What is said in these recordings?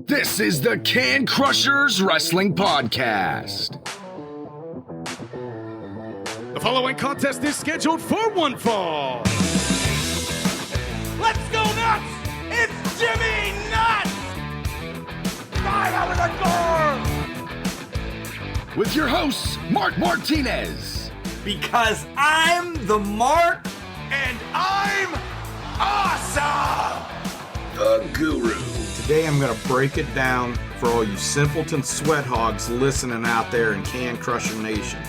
This is the Can Crushers Wrestling Podcast. The following contest is scheduled for one fall. Let's go nuts! It's Jimmy Nuts! Right out of the door! With your hosts, Mark Martinez. Because I'm the Mark and I'm awesome! The Guru. Today I'm going to break it down for all you simpleton sweat hogs listening out there in Can Crusher Nation.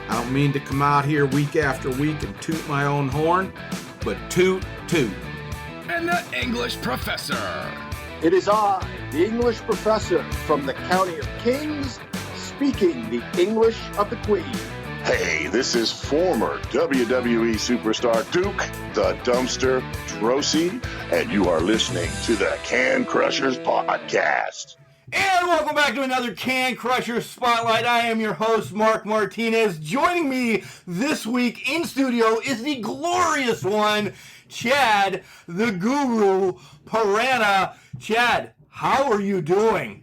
I don't mean to come out here week after week and toot my own horn, but toot. And the English Professor. It is I, the English professor from the County of Kings, speaking the English of the Queen. Hey, this is former WWE superstar Duke, the Dumpster Drosy, and you are listening to the Can Crushers Podcast. And welcome back to another Can Crusher Spotlight. I am your host, Mark Martinez. Joining me this week in studio is the glorious one, Chad, the Guru Piranha. Chad, how are you doing?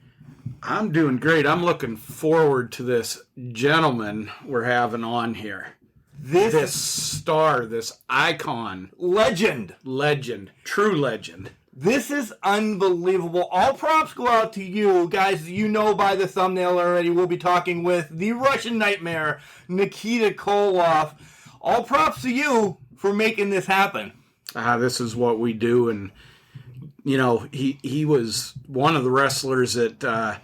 I'm doing great. I'm looking forward to this gentleman we're having on here. This star, this icon. Legend. True legend. This is unbelievable. All props go out to you. Guys, you know by the thumbnail already, we'll be talking with the Russian Nightmare, Nikita Koloff. All props to you for making this happen. This is what we do, and, you know, he was one of the wrestlers that...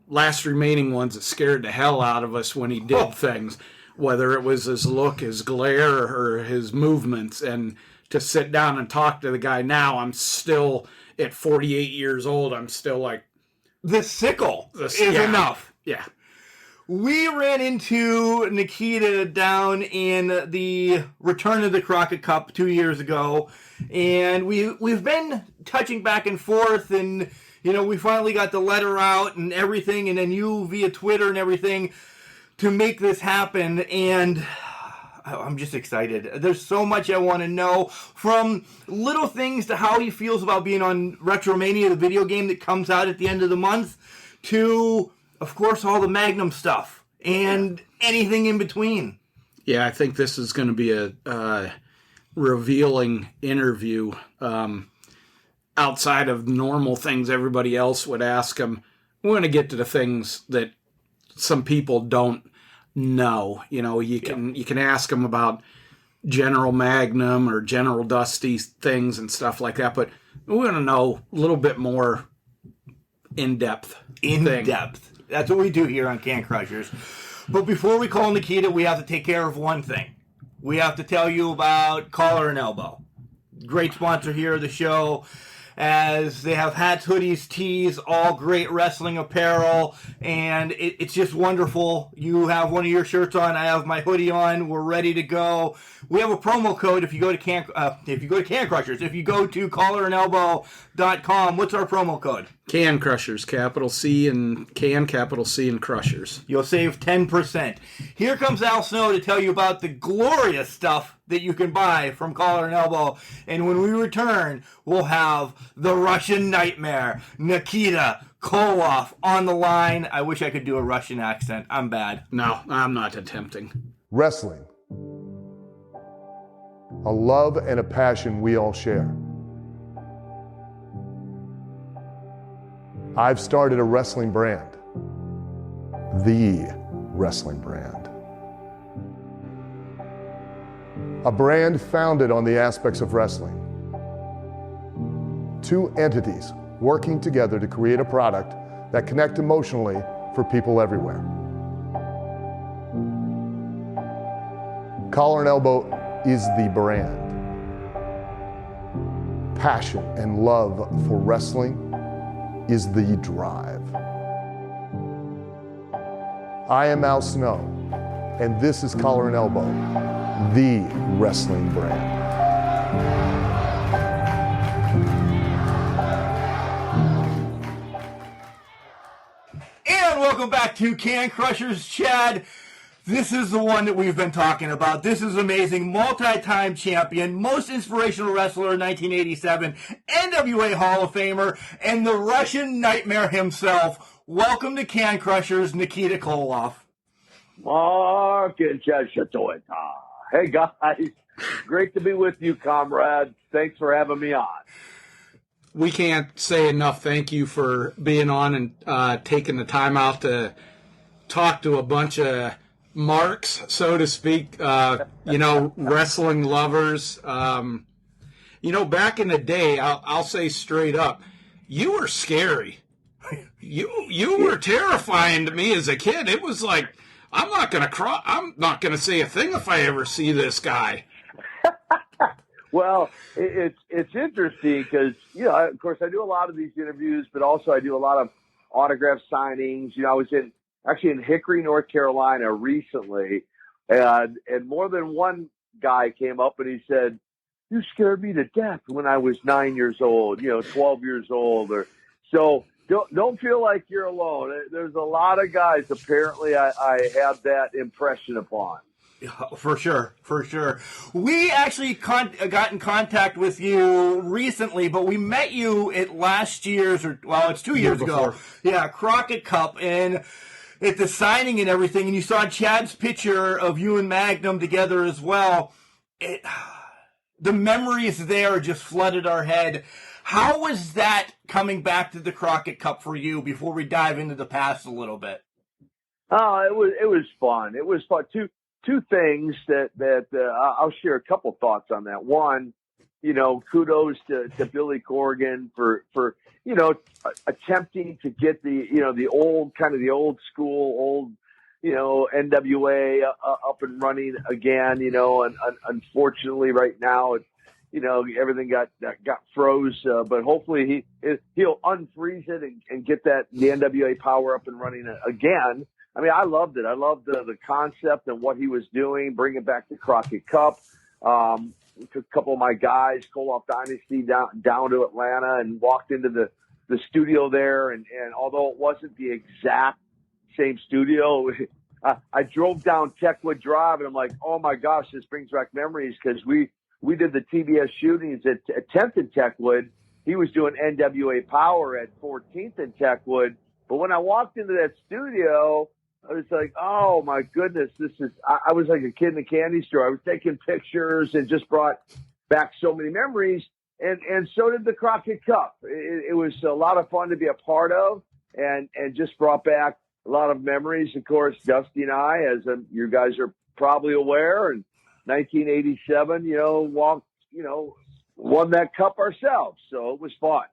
last remaining ones that scared the hell out of us when he did things, whether it was his look, his glare, or his movements. And to sit down and talk to the guy now, I'm still, at 48 years old, I'm still like... The sickle is enough. Yeah. We ran into Nikita down in the Return of the Crockett Cup 2 years ago, and we've been touching back and forth, and... You know, we finally got the letter out and everything, and then you via Twitter and everything to make this happen, and I'm just excited. There's so much I want to know, from little things to how he feels about being on Retromania, the video game that comes out at the end of the month, to, of course, all the Magnum stuff and anything in between. Yeah, I think this is going to be a revealing interview. Outside of normal things everybody else would ask him, we're going to get to the things that some people don't know. You know, you can ask him about General Magnum or General Dusty things and stuff like that, but we're going to know a little bit more in-depth. In-depth. That's what we do here on Can Crushers. But before we call Nikita, we have to take care of one thing. We have to tell you about Collar and Elbow. Great sponsor here of the show, as they have hats, hoodies, tees, all great wrestling apparel, and it's just wonderful. You have one of your shirts on, I have my hoodie on, we're ready to go. We have a promo code if you go to Can Crushers. If you go to collarandelbow.com, what's our promo code? Can Crushers, capital C and Can, capital C and Crushers. You'll save 10%. Here comes Al Snow to tell you about the glorious stuff that you can buy from Collar and Elbow. And when we return, we'll have the Russian Nightmare, Nikita Koloff, on the line. I wish I could do a Russian accent. I'm bad. No, I'm not attempting. Wrestling. A love and a passion we all share. I've started a wrestling brand. The wrestling brand. A brand founded on the aspects of wrestling. Two entities working together to create a product that connect emotionally for people everywhere. Collar and Elbow is the brand. Passion and love for wrestling is the drive. I am Al Snow, and this is Collar and Elbow, the wrestling brand. And welcome back to Can Crushers. Chad, This is the one that we've been talking about. This is amazing. Multi-time champion, most inspirational wrestler in 1987, NWA Hall of Famer, and the Russian Nightmare himself. Welcome to Can Crushers, Nikita Koloff. Hey, guys. Great to be with you, comrade. Thanks for having me on. We can't say enough thank you for being on and taking the time out to talk to a bunch of marks, so to speak, wrestling lovers. Back in the day, I'll say straight up, you were scary. You were terrifying to me as a kid. It was like, I'm not going to cry. I'm not going to say a thing if I ever see this guy. Well, it's interesting because, of course, I do a lot of these interviews, but also I do a lot of autograph signings. I was in Hickory, North Carolina recently, and more than one guy came up and he said, "You scared me to death when I was 9 years old, 12 years old." So don't feel like you're alone. There's a lot of guys apparently I have that impression upon. For sure. We actually got in contact with you recently, but we met you at last year's, it's 2 years ago. Yeah, Crockett Cup, and at the signing and everything, and you saw Chad's picture of you and Magnum together as well. The memories there just flooded our head. How was that coming back to the Crockett Cup for you before we dive into the past a little bit? Oh, it was fun. It was fun. Two things that I'll share a couple thoughts on that. One, kudos to Billy Corgan for attempting to get the old school NWA up and running again. And unfortunately right now everything got froze, but hopefully he'll unfreeze it and get the NWA power up and running again. I mean, I loved it. I loved the concept and what he was doing, bringing back the Crockett Cup. Took a couple of my guys, Koloff Dynasty, down to Atlanta and walked into the studio there. And although it wasn't the exact same studio, I drove down Techwood Drive and I'm like, oh my gosh, this brings back memories because we did the TBS shootings at 10th and Techwood. He was doing NWA Power at 14th and Techwood. But when I walked into that studio, I was like, oh my goodness, I was like a kid in a candy store. I was taking pictures and just brought back so many memories. And so did the Crockett Cup. It was a lot of fun to be a part of and just brought back a lot of memories. Of course, Dusty and I, as you guys are probably aware, in 1987, won that cup ourselves. So it was fun.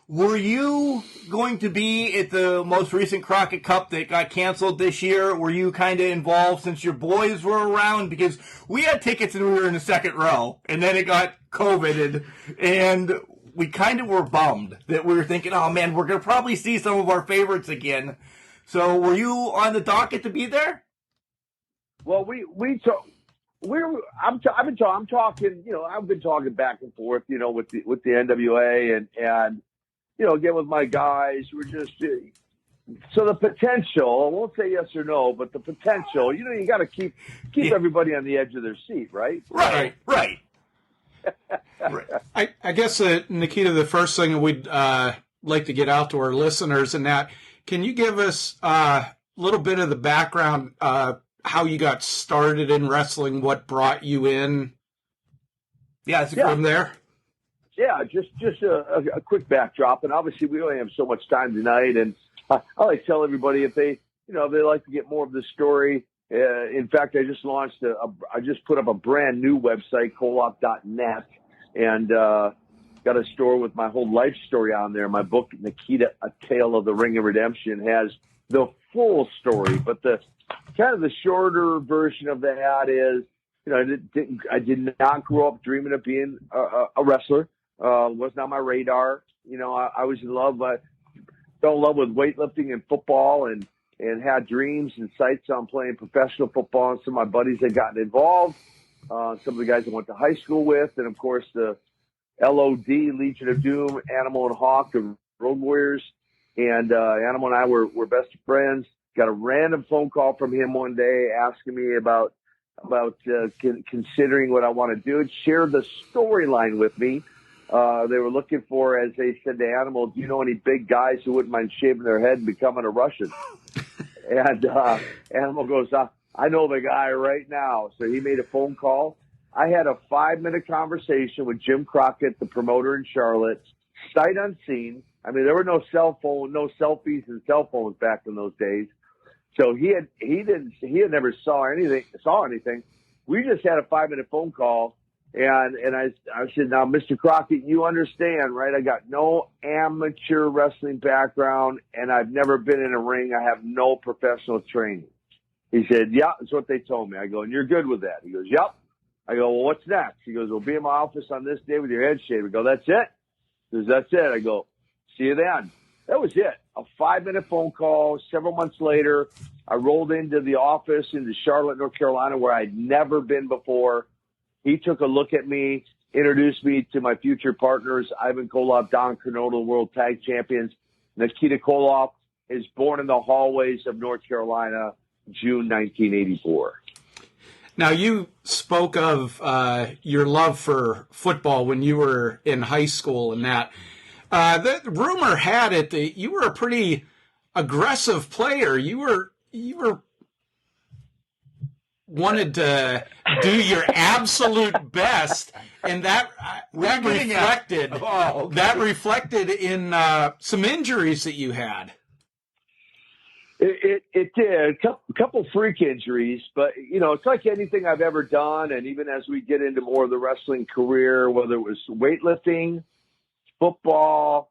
Were you going to be at the most recent Crockett Cup that got canceled this year? Were you kind of involved since your boys were around? Because we had tickets and we were in the second row, and then it got COVID, and we kind of were bummed that we were thinking, oh man, we're going to probably see some of our favorites again. So were you on the docket to be there? Well, I'm talking, I've been talking back and forth, with the NWA and again, with my guys, we're just, so the potential, I won't say yes or no, but the potential, you got to keep everybody on the edge of their seat, right? Right. I guess, Nikita, the first thing we'd like to get out to our listeners and that, can you give us a little bit of the background, how you got started in wrestling, what brought you in? From there? Yeah, just a quick backdrop, and obviously we only have so much time tonight. And I like to tell everybody if they like to get more of the story. In fact, I just launched I just put up a brand new website, Koloff.net, and got a store with my whole life story on there. My book, Nikita, A Tale of the Ring of Redemption, has the full story, but the kind of the shorter version of that is, I did not grow up dreaming of being a wrestler. Was not my radar. I was in love. Fell in love with weightlifting and football, and had dreams and sights on playing professional football. And some of my buddies had gotten involved. Some of the guys I went to high school with, and of course the LOD, Legion of Doom, Animal and Hawk, the Road Warriors, and Animal and I were best friends. got a random phone call from him one day asking me about considering what I want to do, and shared the storyline with me. They were looking for, as they said to Animal, do you know any big guys who wouldn't mind shaving their head and becoming a Russian? And Animal goes, I know the guy right now. So he made a phone call. I had a 5-minute conversation with Jim Crockett, the promoter in Charlotte, sight unseen. I mean, there were no cell phone, no selfies and cell phones back in those days. So he had never saw anything. We just had a 5-minute phone call. And I said, now, Mr. Crockett, you understand, right? I got no amateur wrestling background, and I've never been in a ring. I have no professional training. He said, yeah, that's what they told me. I go, and you're good with that? He goes, yep. I go, well, what's next? He goes, we'll be in my office on this day with your head shaved. I go, that's it? He goes, that's it. I go, see you then. That was it. A 5-minute phone call. Several months later, I rolled into the office into Charlotte, North Carolina, where I'd never been before. He took a look at me, introduced me to my future partners, Ivan Koloff, Don Kernodle, world tag champions. Nikita Koloff is born in the hallways of North Carolina, June 1984. Now, you spoke of your love for football when you were in high school and that. The rumor had it that you were a pretty aggressive player. You were wanted to do your absolute best, and that reflected in some injuries that you had. It did. A couple freak injuries, but, it's like anything I've ever done. And even as we get into more of the wrestling career, whether it was weightlifting, football,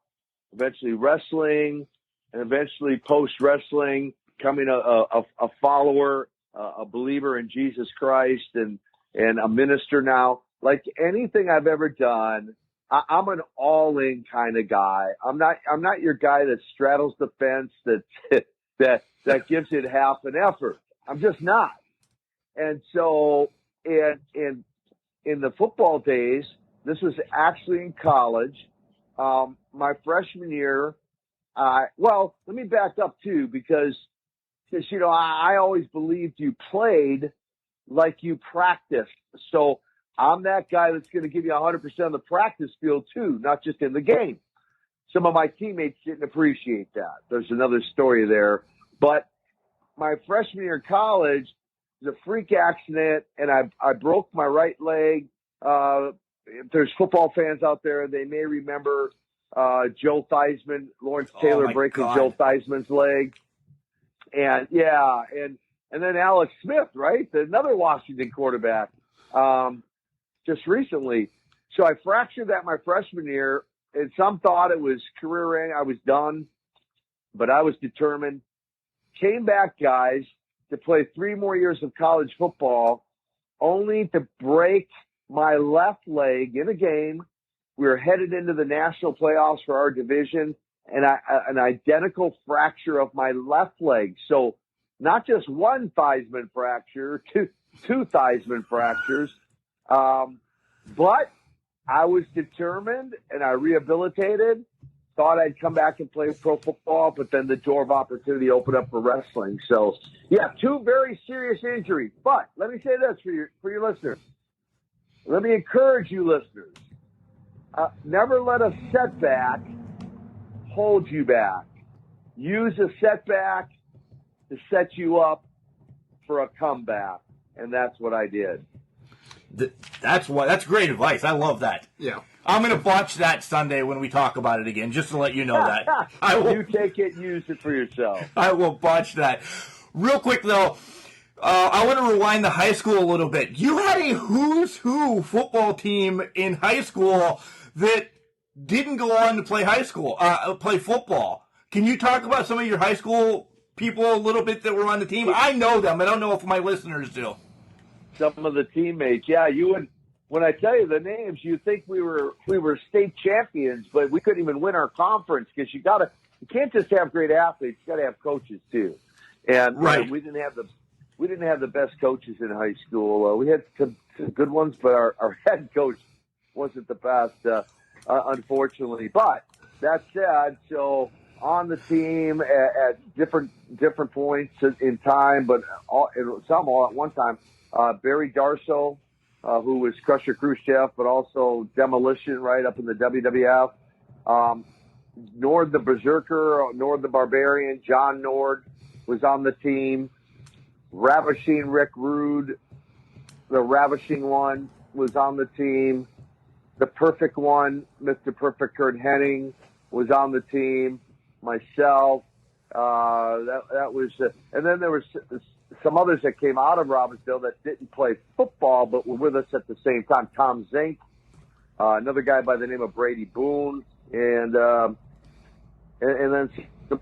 eventually wrestling, and eventually post-wrestling, becoming a follower, a believer in Jesus Christ, and a minister now. Like anything I've ever done, I'm an all-in kind of guy. I'm not your guy that straddles the fence, that gives it half an effort. I'm just not. And so in the football days, this was actually in college, my freshman year. Well, let me back up too, because I always believed you played like you practiced. So I'm that guy that's going to give you 100% on the practice field too, not just in the game. Some of my teammates didn't appreciate that. There's another story there. But my freshman year in college was a freak accident, and I broke my right leg. If there's football fans out there, they may remember Joe Theismann, Lawrence Taylor breaking Joe Theismann's leg. And then Alex Smith, right? Another Washington quarterback, just recently. So I fractured that my freshman year, and some thought it was career-ending. I was done, but I was determined. Came back, guys, to play 3 more years of college football, only to break my left leg in a game. We were headed into the national playoffs for our division, and an identical fracture of my left leg. So not just one Theismann fracture, two Theismann fractures. But I was determined, and I rehabilitated. Thought I'd come back and play pro football, but then the door of opportunity opened up for wrestling. So, yeah, 2 very serious injuries. But let me say this for your listeners. Let me encourage you listeners. Never let a setback hold you back. Use a setback to set you up for a comeback. And that's what I did. That's great advice. I love that. Yeah. I'm going to botch that Sunday when we talk about it again, just to let you know that. You take it and use it for yourself. I will botch that. Real quick, though, I want to rewind the high school a little bit. You had a who's who football team in high school that didn't go on to play football. Can you talk about some of your high school people a little bit that were on the team? I know them. I don't know if my listeners do. Some of the teammates, yeah, you would. When I tell you the names, you think we were state champions, but we couldn't even win our conference because you can't just have great athletes, you got to have coaches too. And right. We didn't have the best coaches in high school. We had some good ones, but our head coach wasn't the best, unfortunately. But that said, so on the team at different points in time, but some all at one time. Barry Darso, who was Crusher Khrushchev, but also Demolition right up in the WWF. Nord the Berserker, Nord the Barbarian, John Nord was on the team. Ravishing Rick Rude, the Ravishing One, was on the team. The Perfect One, Mr. Perfect Kurt Hennig, was on the team. Myself, that was, and then there was some others that came out of Robbinsville that didn't play football but were with us at the same time. Tom Zink, another guy by the name of Brady Boone, and then some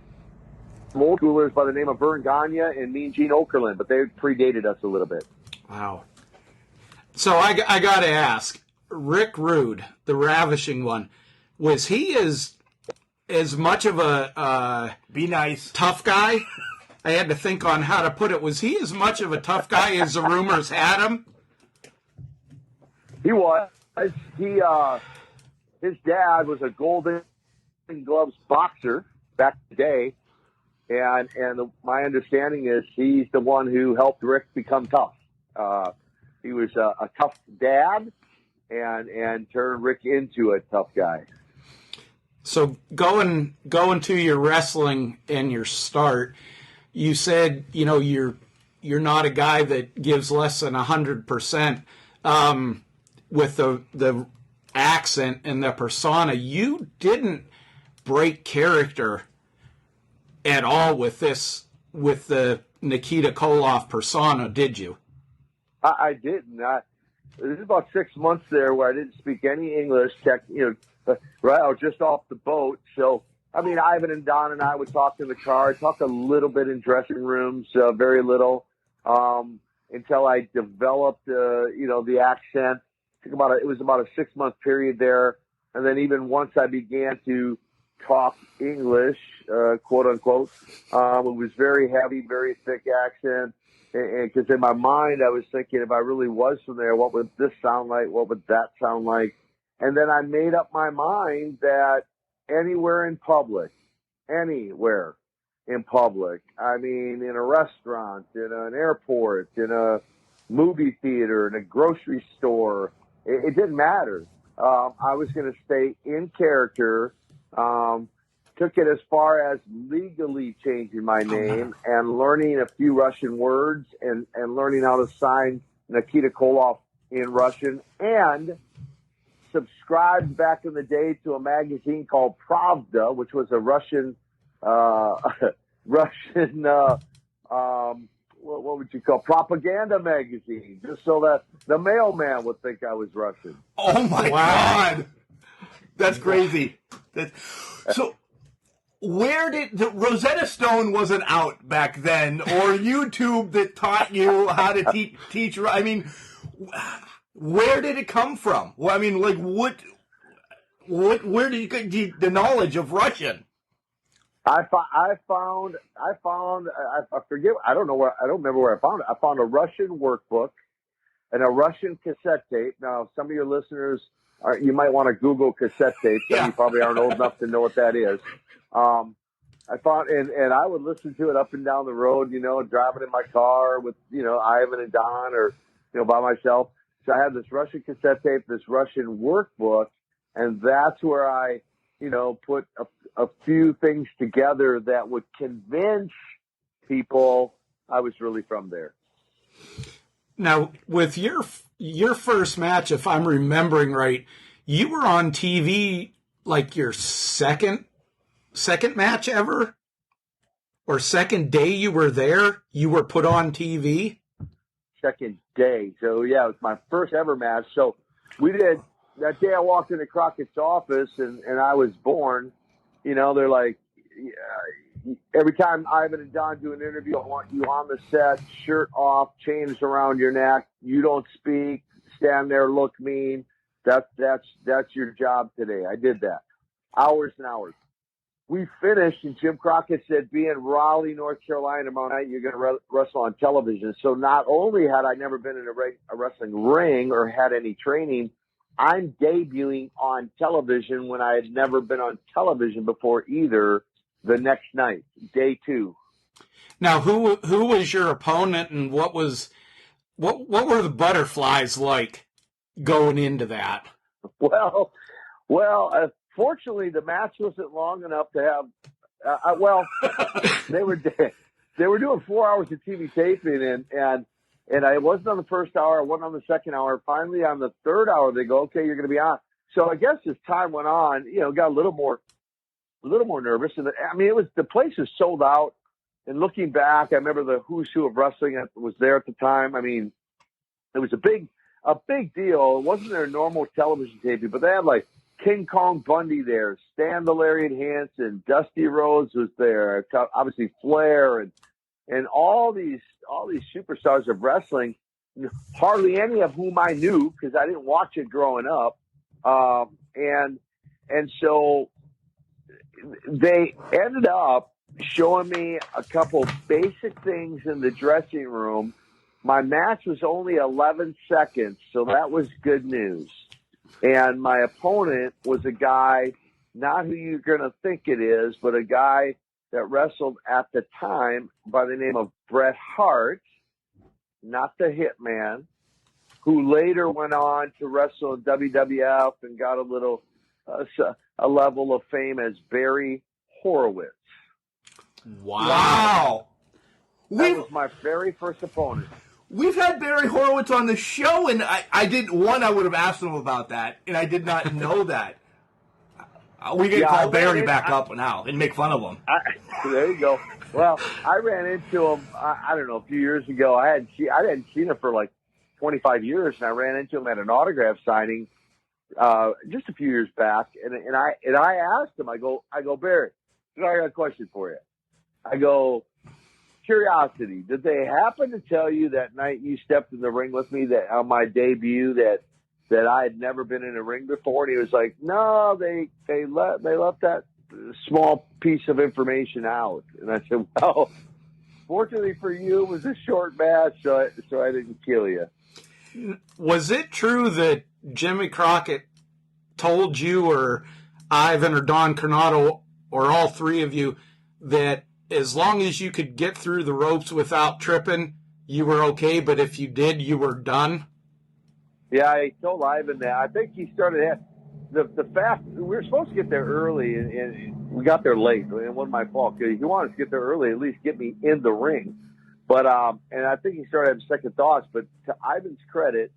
old schoolers by the name of Vern Gagne and Mean Gene Okerlund, but they predated us a little bit. Wow. So I got to ask, Rick Rude, the Ravishing One, was he as much of a Be nice. tough guy? I had to think on how to put it. Was he as much of a tough guy as the rumors had him? He was. His dad was a Golden Gloves boxer back in the day, and my understanding is he's the one who helped Rick become tough. He was a tough dad, and turned Rick into a tough guy. So going to your wrestling and your start, you said you're not a guy that gives less than 100%. With the accent and the persona, you didn't break character at all with the Nikita Koloff persona, did you? I didn't. There's about 6 months there where I didn't speak any English. Right, I was just off the boat. So, I mean, Ivan and Don and I would talk in the car, talk a little bit in dressing rooms, very little, until I developed, the accent. It was about a 6 month period there. And then even once I began to talk English, quote unquote, it was very heavy, very thick accent. And because in my mind, I was thinking, if I really was from there, what would this sound like? What would that sound like? And then I made up my mind that anywhere in public, I mean, in a restaurant, in an airport, in a movie theater, in a grocery store, it didn't matter. I was going to stay in character, took it as far as legally changing my name and learning a few Russian words and learning how to sign Nikita Koloff in Russian, and subscribed back in the day to a magazine called Pravda, which was a Russian, what would you call, propaganda magazine, just so that the mailman would think I was Russian. Oh my God, that's crazy. So, where did the Rosetta Stone wasn't out back then, or YouTube that taught you how to teach? I mean, where did it come from? Well, I mean, like where did you get the knowledge of Russian? I forget. I don't remember where I found it. I found a Russian workbook and a Russian cassette tape. Now, some of your listeners you might want to Google cassette tape. Some of you probably aren't old enough to know what that is. I found, and I would listen to it up and down the road, driving in my car with, Ivan and Don, or, by myself. So I had this Russian cassette tape, this Russian workbook, and that's where I, put a few things together that would convince people I was really from there. Now, with your first match, if I'm remembering right, you were on TV like your second match ever? Or second day you were there, you were put on TV? Second day. So, yeah, it was my first ever match. So we did, that day I walked into Crockett's office and I was born, they're like, every time Ivan and Don do an interview, I want you on the set, shirt off, chains around your neck. You don't speak, stand there, look mean. That's your job today. I did that. Hours and hours. We finished, and Jim Crockett said, be in Raleigh, North Carolina tomorrow night, you're going to wrestle on television. So not only had I never been in a wrestling ring or had any training, I'm debuting on television when I had never been on television before either. the next night, day 2. Now, who was your opponent, and what were the butterflies like going into that? Well, fortunately, the match wasn't long enough to have. They were doing 4 hours of TV taping, and I wasn't on the first hour. I wasn't on the second hour. Finally, on the third hour, they go, "Okay, you're going to be on." So I guess as time went on, got a little more nervous. And the place was sold out. And looking back, I remember the who's who of wrestling that was there at the time. I mean, it was a big deal. It wasn't their normal television taping, but they had like King Kong Bundy there, Stan the Lariat Hansen, Dusty Rhodes was there, obviously Flair, and all these superstars of wrestling. Hardly any of whom I knew because I didn't watch it growing up, and so they ended up showing me a couple basic things in the dressing room. My match was only 11 seconds, so that was good news. And my opponent was a guy, not who you're going to think it is, but a guy that wrestled at the time by the name of Bret Hart, not the Hitman, who later went on to wrestle in WWF and got a level of fame as Barry Horowitz. Wow. That was my very first opponent. We've had Barry Horowitz on the show, and I would have asked him about that, and I did not know that. We can call Barry back up now and make fun of him. There you go. Well, I ran into him, I don't know, a few years ago. I hadn't seen him for like 25 years, and I ran into him at an autograph signing just a few years back, and I asked him, I go, Barry, I got a question for you. I go, curiosity, did they happen to tell you that night you stepped in the ring with me that on my debut that I had never been in a ring before? And he was like, no, they left that small piece of information out. And I said, well, fortunately for you, it was a short match, so I didn't kill you. Was it true that Jimmy Crockett told you, or Ivan or Don Coronado, or all three of you, that as long as you could get through the ropes without tripping, you were okay, but if you did, you were done? Yeah, I told Ivan that. I think he started the fact we were supposed to get there early, and we got there late. And it wasn't my fault because he wanted to get there early, at least get me in the ring. But and I think he started having second thoughts. But to Ivan's credit,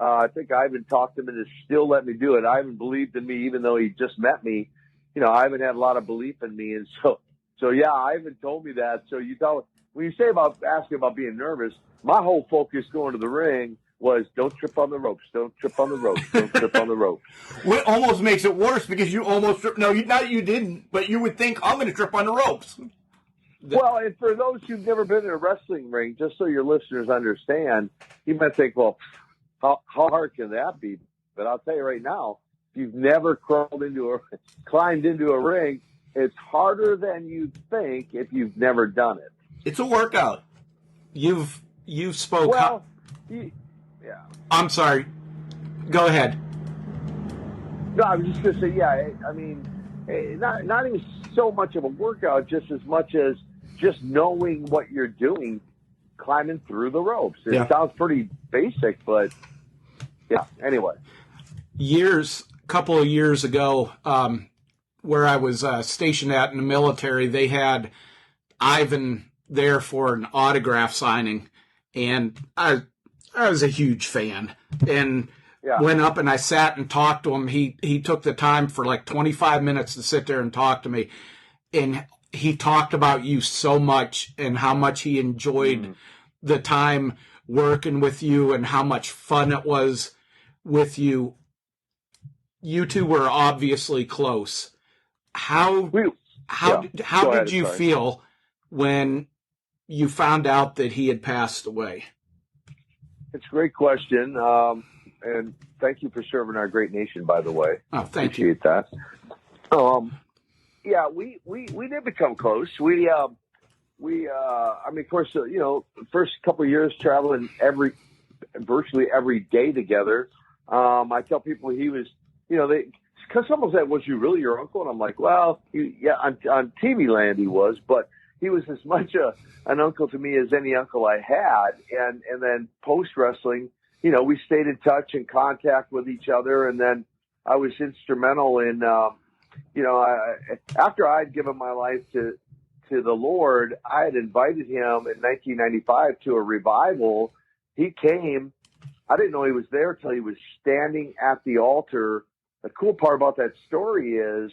I think Ivan talked him into still letting me do it. Ivan believed in me, even though he just met me. Ivan had a lot of belief in me, and so yeah, Ivan told me that. So when you say asking about being nervous, my whole focus going to the ring was don't trip on the ropes, don't trip on the ropes, don't trip on the ropes. What almost makes it worse because you almost tripped. No, not you didn't, but you would think I'm going to trip on the ropes. Well, and for those who've never been in a wrestling ring, just so your listeners understand, you might think, well, how hard can that be? But I'll tell you right now, if you've never climbed into a ring, it's harder than you think if you've never done it. It's a workout. You've spoke. Well, yeah. I'm sorry. Go ahead. No, I was just going to say, yeah. I mean, not even so much of a workout, just as much as just knowing what you're doing, climbing through the ropes. It sounds pretty basic, but yeah. Anyway, a couple of years ago, where I was stationed in the military, they had Ivan there for an autograph signing, and I was a huge fan, and went up and I sat and talked to him. He took the time for like 25 minutes to sit there and talk to me, and he talked about you so much and how much he enjoyed the time working with you and how much fun it was with you. You two were obviously close. How did you feel when you found out that he had passed away? It's a great question, and thank you for serving our great nation, by the way. Oh, thank you. Appreciate that. Yeah, we did become close. I mean, of course, first couple of years traveling virtually every day together. I tell people he was, it's because someone said, "Was you really your uncle?" And I'm like, "Well, on TV land he was, but he was as much an uncle to me as any uncle I had." And then post wrestling, we stayed in touch and contact with each other, and then I was instrumental in, after I'd given my life to the Lord, I had invited him in 1995 to a revival. He came. I didn't know he was there till he was standing at the altar. The cool part about that story is,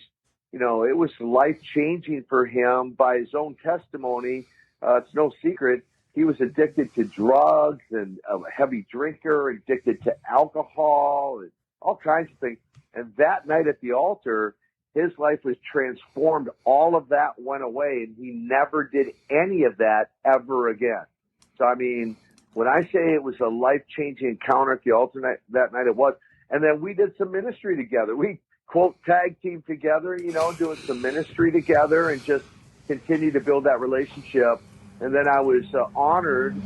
it was life-changing for him by his own testimony. It's no secret. He was addicted to drugs and a heavy drinker, addicted to alcohol and all kinds of things. And that night at the altar, his life was transformed. All of that went away, and he never did any of that ever again. So, I mean, when I say it was a life-changing encounter at the altar that night, it was. And then we did some ministry together. We, quote, tag team together, doing some ministry together and just continue to build that relationship. And then I was honored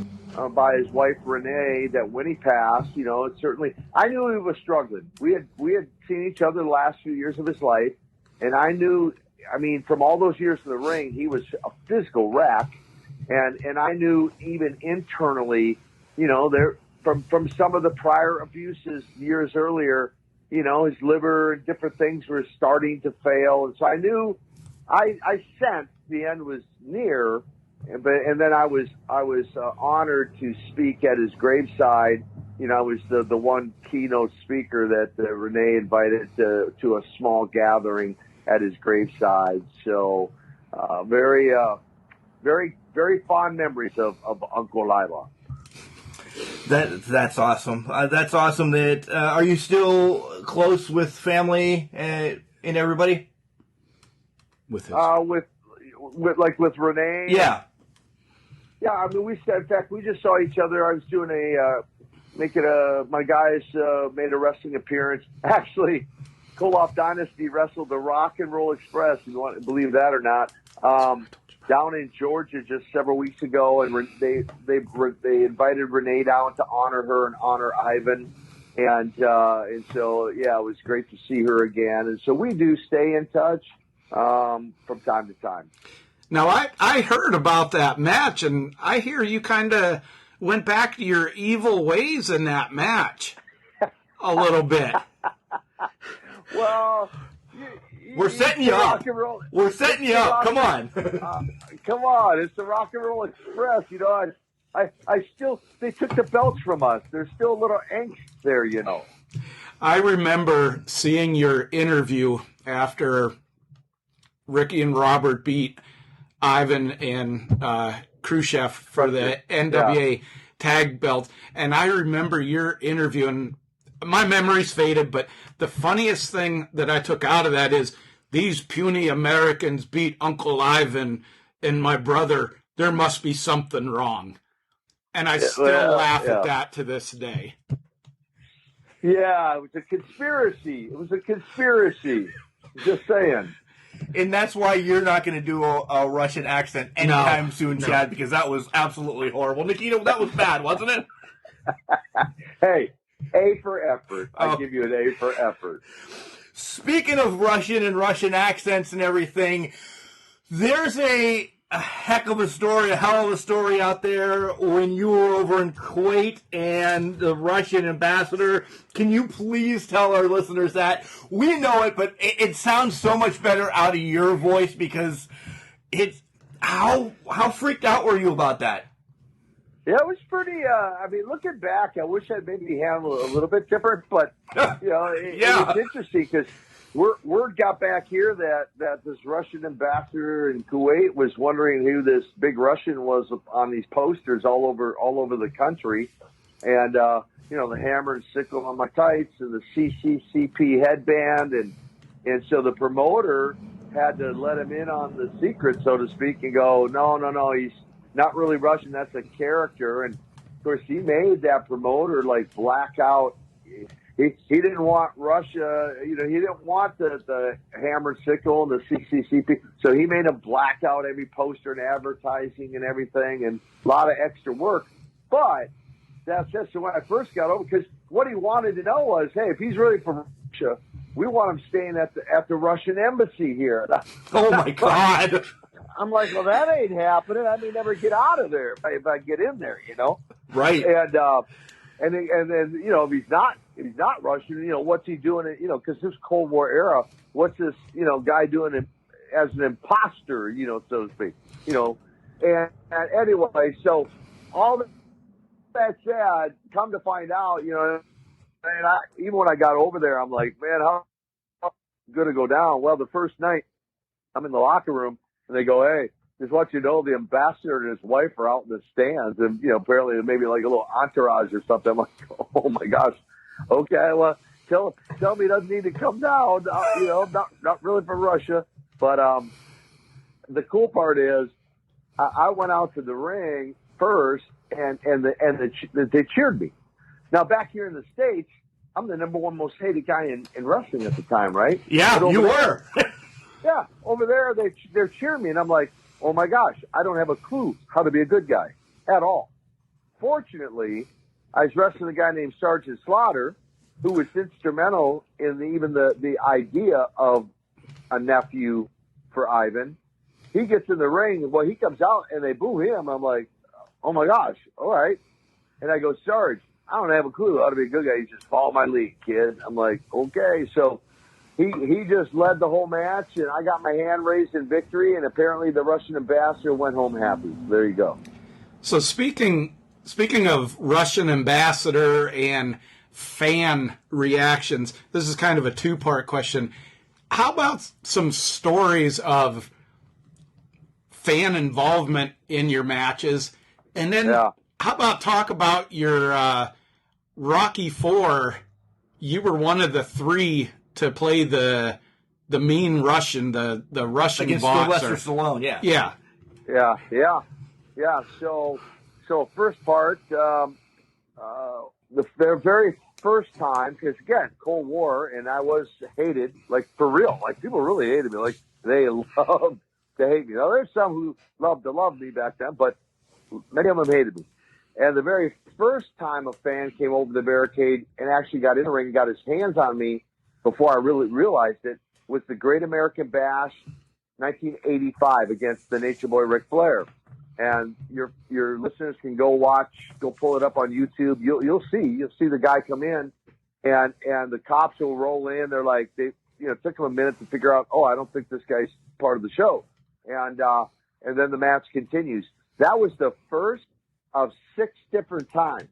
by his wife, Renee, that when he passed, certainly I knew he was struggling. We had seen each other the last few years of his life. And I knew, from all those years in the ring, he was a physical wreck. And I knew even internally, there from some of the prior abuses years earlier, his liver and different things were starting to fail. And so I knew, I sensed the end was near. And then I was honored to speak at his graveside. I was the one keynote speaker that Renee invited to a small gathering at his graveside. So very, very fond memories of Uncle Lila. That's awesome. That's awesome. That are you still close with family and everybody? With his... with Renee. Yeah. Yeah, we said, in fact, we just saw each other. I was doing my guys made a wrestling appearance. Actually, Koloff Dynasty wrestled the Rock and Roll Express. You want to believe that or not? Down in Georgia just several weeks ago, and they invited Renee down to honor her and honor Ivan, and so it was great to see her again. And so we do stay in touch from time to time. Now, I heard about that match, and I hear you kind of went back to your evil ways in that match a little bit. Well, we're setting you up. We're setting you up. Come on. Come on. It's the Rock and Roll Express. I still, they took the belts from us. There's still a little angst there, I remember seeing your interview after Ricky and Robert beat Ivan and Khrushchev for the NWA tag belt. And I remember your interview, and my memory's faded, but the funniest thing that I took out of that is these puny Americans beat Uncle Ivan and my brother. There must be something wrong. And I still laugh at that to this day. Yeah, it was a conspiracy. Just saying. And that's why you're not going to do a Russian accent anytime soon, Chad, because that was absolutely horrible. Nikita, that was bad, wasn't it? Hey, A for effort. I give you an A for effort. Speaking of Russian and Russian accents and everything, there's a heck of a story, a hell of a story out there when you were over in Kuwait and the Russian ambassador. Can you please tell our listeners that? We know it, but it sounds so much better out of your voice because it's how freaked out were you about that? Yeah, it was pretty, looking back, I wish I'd maybe handled it a little bit different, but, it was interesting because word got back here that this Russian ambassador in Kuwait was wondering who this big Russian was on these posters all over the country. And, the hammer and sickle on my tights and the CCCP headband. And so the promoter had to let him in on the secret, so to speak, and go, no, he's not really Russian. That's a character. And of course, he made that promoter black out. He didn't want Russia. He didn't want the hammer and sickle and the CCCP. So he made him black out every poster and advertising and everything, and a lot of extra work. But that's just when I first got over, because what he wanted to know was, hey, if he's really from Russia, we want him staying at the Russian embassy here. Oh my God. I'm like, well, that ain't happening. I may never get out of there if I get in there, you know? Right. And then, you know, if he's not Russian, you know, what's he doing? You know, because this Cold War era, what's this, you know, guy doing as an imposter, you know, so to speak, you know? And anyway, so all that said, come to find out, you know, and even when I got over there, I'm like, man, how going to go down? Well, the first night I'm in the locker room and they go, hey, just want you to know the ambassador and his wife are out in the stands, and, you know, apparently maybe like a little entourage or something. I'm like, oh my gosh. Okay. Well, tell me he doesn't need to come down, you know, not really from Russia. But, the cool part is I went out to the ring first and they cheered me. Now back here in the States, I'm the number one most hated guy in wrestling at the time, right? Yeah, you were. Yeah, over there they're cheering me, and I'm like, oh my gosh, I don't have a clue how to be a good guy at all. Fortunately, I was wrestling a guy named Sergeant Slaughter, who was instrumental in the idea of a nephew for Ivan. He gets in the ring, well, he comes out and they boo him. I'm like, oh my gosh, all right. And I go, Sarge, I don't have a clue how to be a good guy. You just follow my lead, kid. I'm like, okay. So he just led the whole match, and I got my hand raised in victory, and apparently the Russian ambassador went home happy. There you go. So speaking of Russian ambassador and fan reactions, this is kind of a two-part question. How about some stories of fan involvement in your matches? And then how about talk about your Rocky IV? You were one of the three to play the mean Russian, the Russian Against boxer. Sylvester Stallone, yeah. Yeah. So first part, the very first time, because again, Cold War, and I was hated, like for real, like people really hated me, like they loved to hate me. Now there's some who loved to love me back then, but many of them hated me. And the very first time a fan came over the barricade and actually got in the ring and got his hands on me before I really realized it was the Great American Bash 1985 against the Nature Boy Ric Flair. And your listeners can go pull it up on YouTube. You'll see the guy come in, and the cops will roll in. They're like, it took them a minute to figure out, I don't think this guy's part of the show. And then the match continues. That was the first of 6 different times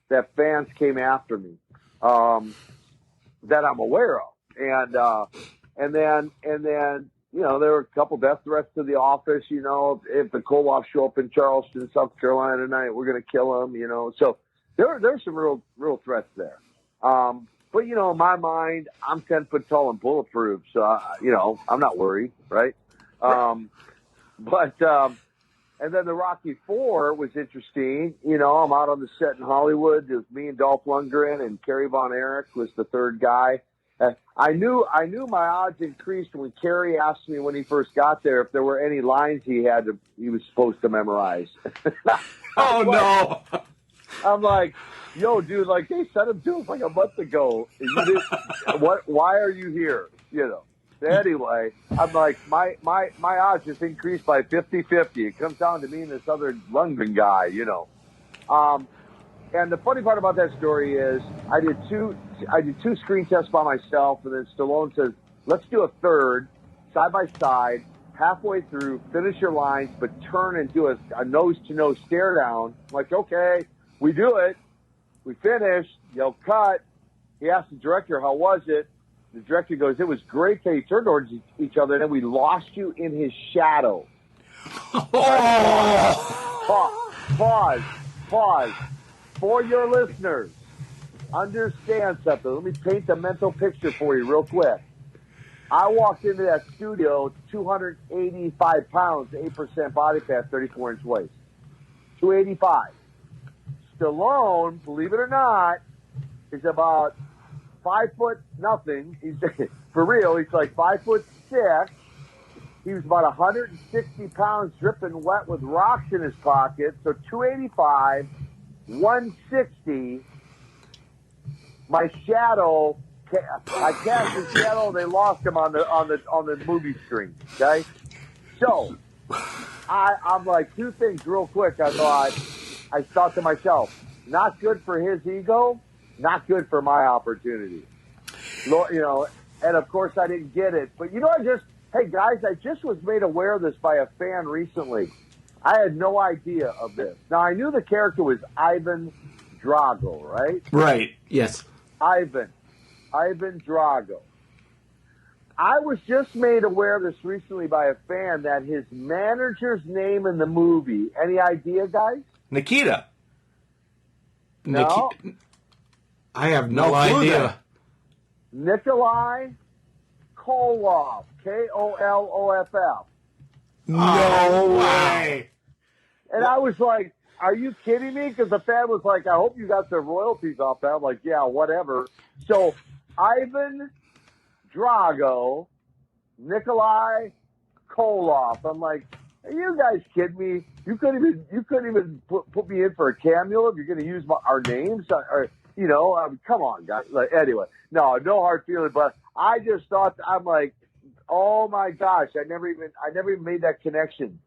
that fans came after me, that I'm aware of. And then, there were a couple death threats to the office, if the Koloff show up in Charleston, South Carolina tonight, we're going to kill him, So there's some real threats there. But, in my mind, I'm 10 foot tall and bulletproof. So, I'm not worried, right? And then the Rocky IV was interesting. I'm out on the set in Hollywood. It was me and Dolph Lundgren, and Kerry Von Erich was the third guy. I knew my odds increased when Kerry asked me when he first got there if there were any lines he was supposed to memorize. Oh no! I'm like, yo, dude, like they sent him to us like a month ago. And you didn't, why are you here? Anyway, I'm like, my odds just increased by 50-50. It comes down to me and this other Lundgren guy, And the funny part about that story is I did two screen tests by myself, and then Stallone says, let's do a third, side by side, halfway through, finish your lines, but turn and do a nose-to-nose stare down. I'm like, okay, we do it. We finish, cut. He asked the director, how was it? The director goes, it was great till you turned towards each other, and then we lost you in his shadow. Pause. For your listeners, understand something. Let me paint a mental picture for you real quick. I walked into that studio, 285 pounds, 8% body fat, 34-inch waist. 285. Stallone, believe it or not, is about 5 foot nothing. He's for real. He's like 5'6". He was about 160 pounds, dripping wet with rocks in his pocket. So 285, 160. My shadow I cast his shadow. They lost him on the movie screen. Okay, so I'm like, two things real quick. I thought to myself, not good for his ego, not good for my opportunity. You know, and of course I didn't get it. But you know, hey guys, I just was made aware of this by a fan recently. I had no idea of this. Now I knew the character was Ivan Drago, right? Right. Yes. Ivan Drago. I was just made aware of this recently by a fan that his manager's name in the movie. Any idea, guys? Nikita. No. I have no idea. Nikolai Koloff. Kolloff. No way. And I was like, are you kidding me? Because the fan was like, I hope you got the royalties off that. I'm like, yeah, whatever. So, Ivan Drago, Nikolai Koloff. I'm like, are you guys kidding me? You couldn't even put me in for a cameo if you're going to use our names, or you know, come on, guys. Like, anyway, no hard feeling, but I just thought, I'm like, oh my gosh, I never even made that connection.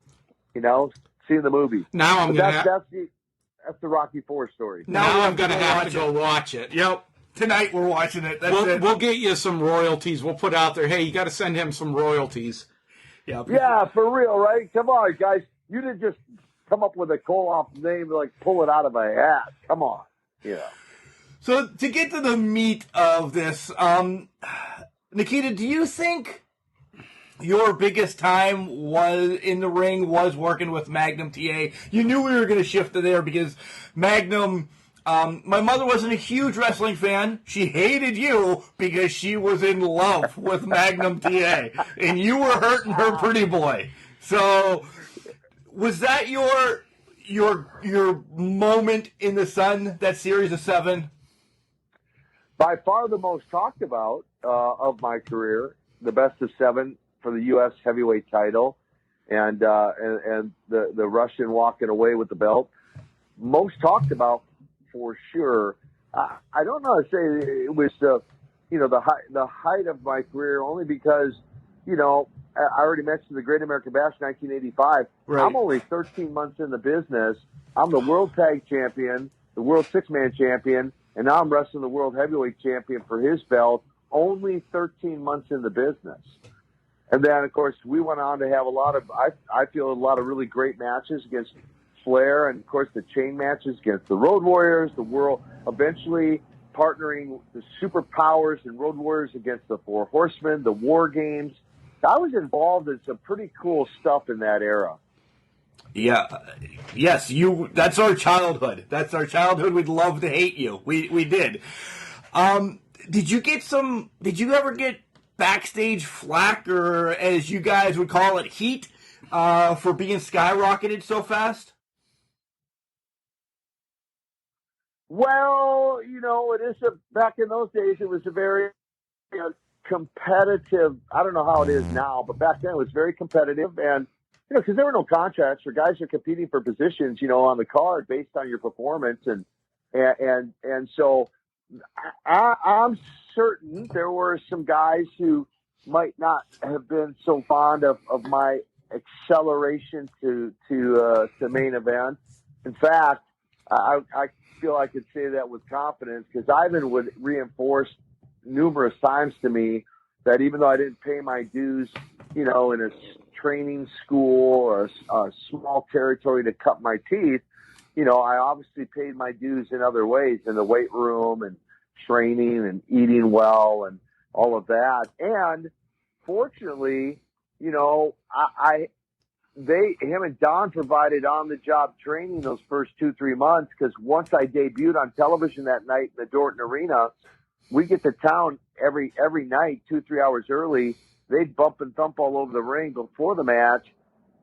You know, seeing the movie. Now I'm gonna. That's the Rocky IV story. Now I'm gonna have to go watch it. Yep. Tonight we're watching it. That's it. We'll get you some royalties. We'll put out there, hey, you got to send him some royalties. Yeah, for real, right? Come on, guys. You didn't just come up with a Koloff name, like pull it out of a hat. Come on. Yeah. So to get to the meat of this, Nikita, do you think your biggest time was in the ring was working with Magnum TA? You knew we were going to shift to there because Magnum. My mother wasn't a huge wrestling fan. She hated you because she was in love with Magnum TA, and you were hurting her pretty boy. So, was that your moment in the sun? That series of 7? By far the most talked about of my career, the best of 7 for the U.S. heavyweight title, and the Russian walking away with the belt. Most talked about. For sure. I don't know how to say it was the height of my career, only because, you know, I already mentioned the Great American Bash 1985. Right. I'm only 13 months in the business. I'm the World Tag Champion, the World Six-Man Champion, and now I'm wrestling the World Heavyweight Champion for his belt, only 13 months in the business. And then, of course, we went on to have I feel a lot of really great matches against Flair, and of course the chain matches against the Road Warriors, the world, eventually partnering the Superpowers and Road Warriors against the Four Horsemen, the War Games. I was involved in some pretty cool stuff in that era. Yeah, yes, that's our childhood. That's our childhood. We'd love to hate you. We did. Did you ever get backstage flack, or as you guys would call it, heat, for being skyrocketed so fast? Well, you know, back in those days, it was a very competitive. I don't know how it is now, but back then it was very competitive, and you know, because there were no contracts, or guys are competing for positions, you know, on the card based on your performance, and so I'm certain there were some guys who might not have been so fond of my acceleration to main event. In fact, I feel I could say that with confidence, because Ivan would reinforce numerous times to me that even though I didn't pay my dues, you know, in a training school or a small territory to cut my teeth, you know, I obviously paid my dues in other ways, in the weight room and training and eating well and all of that. And fortunately, you know, him and Don provided on-the-job training those first 2-3 months, because once I debuted on television that night in the Dorton Arena, we get to town every night 2-3 hours early. They'd bump and thump all over the ring before the match.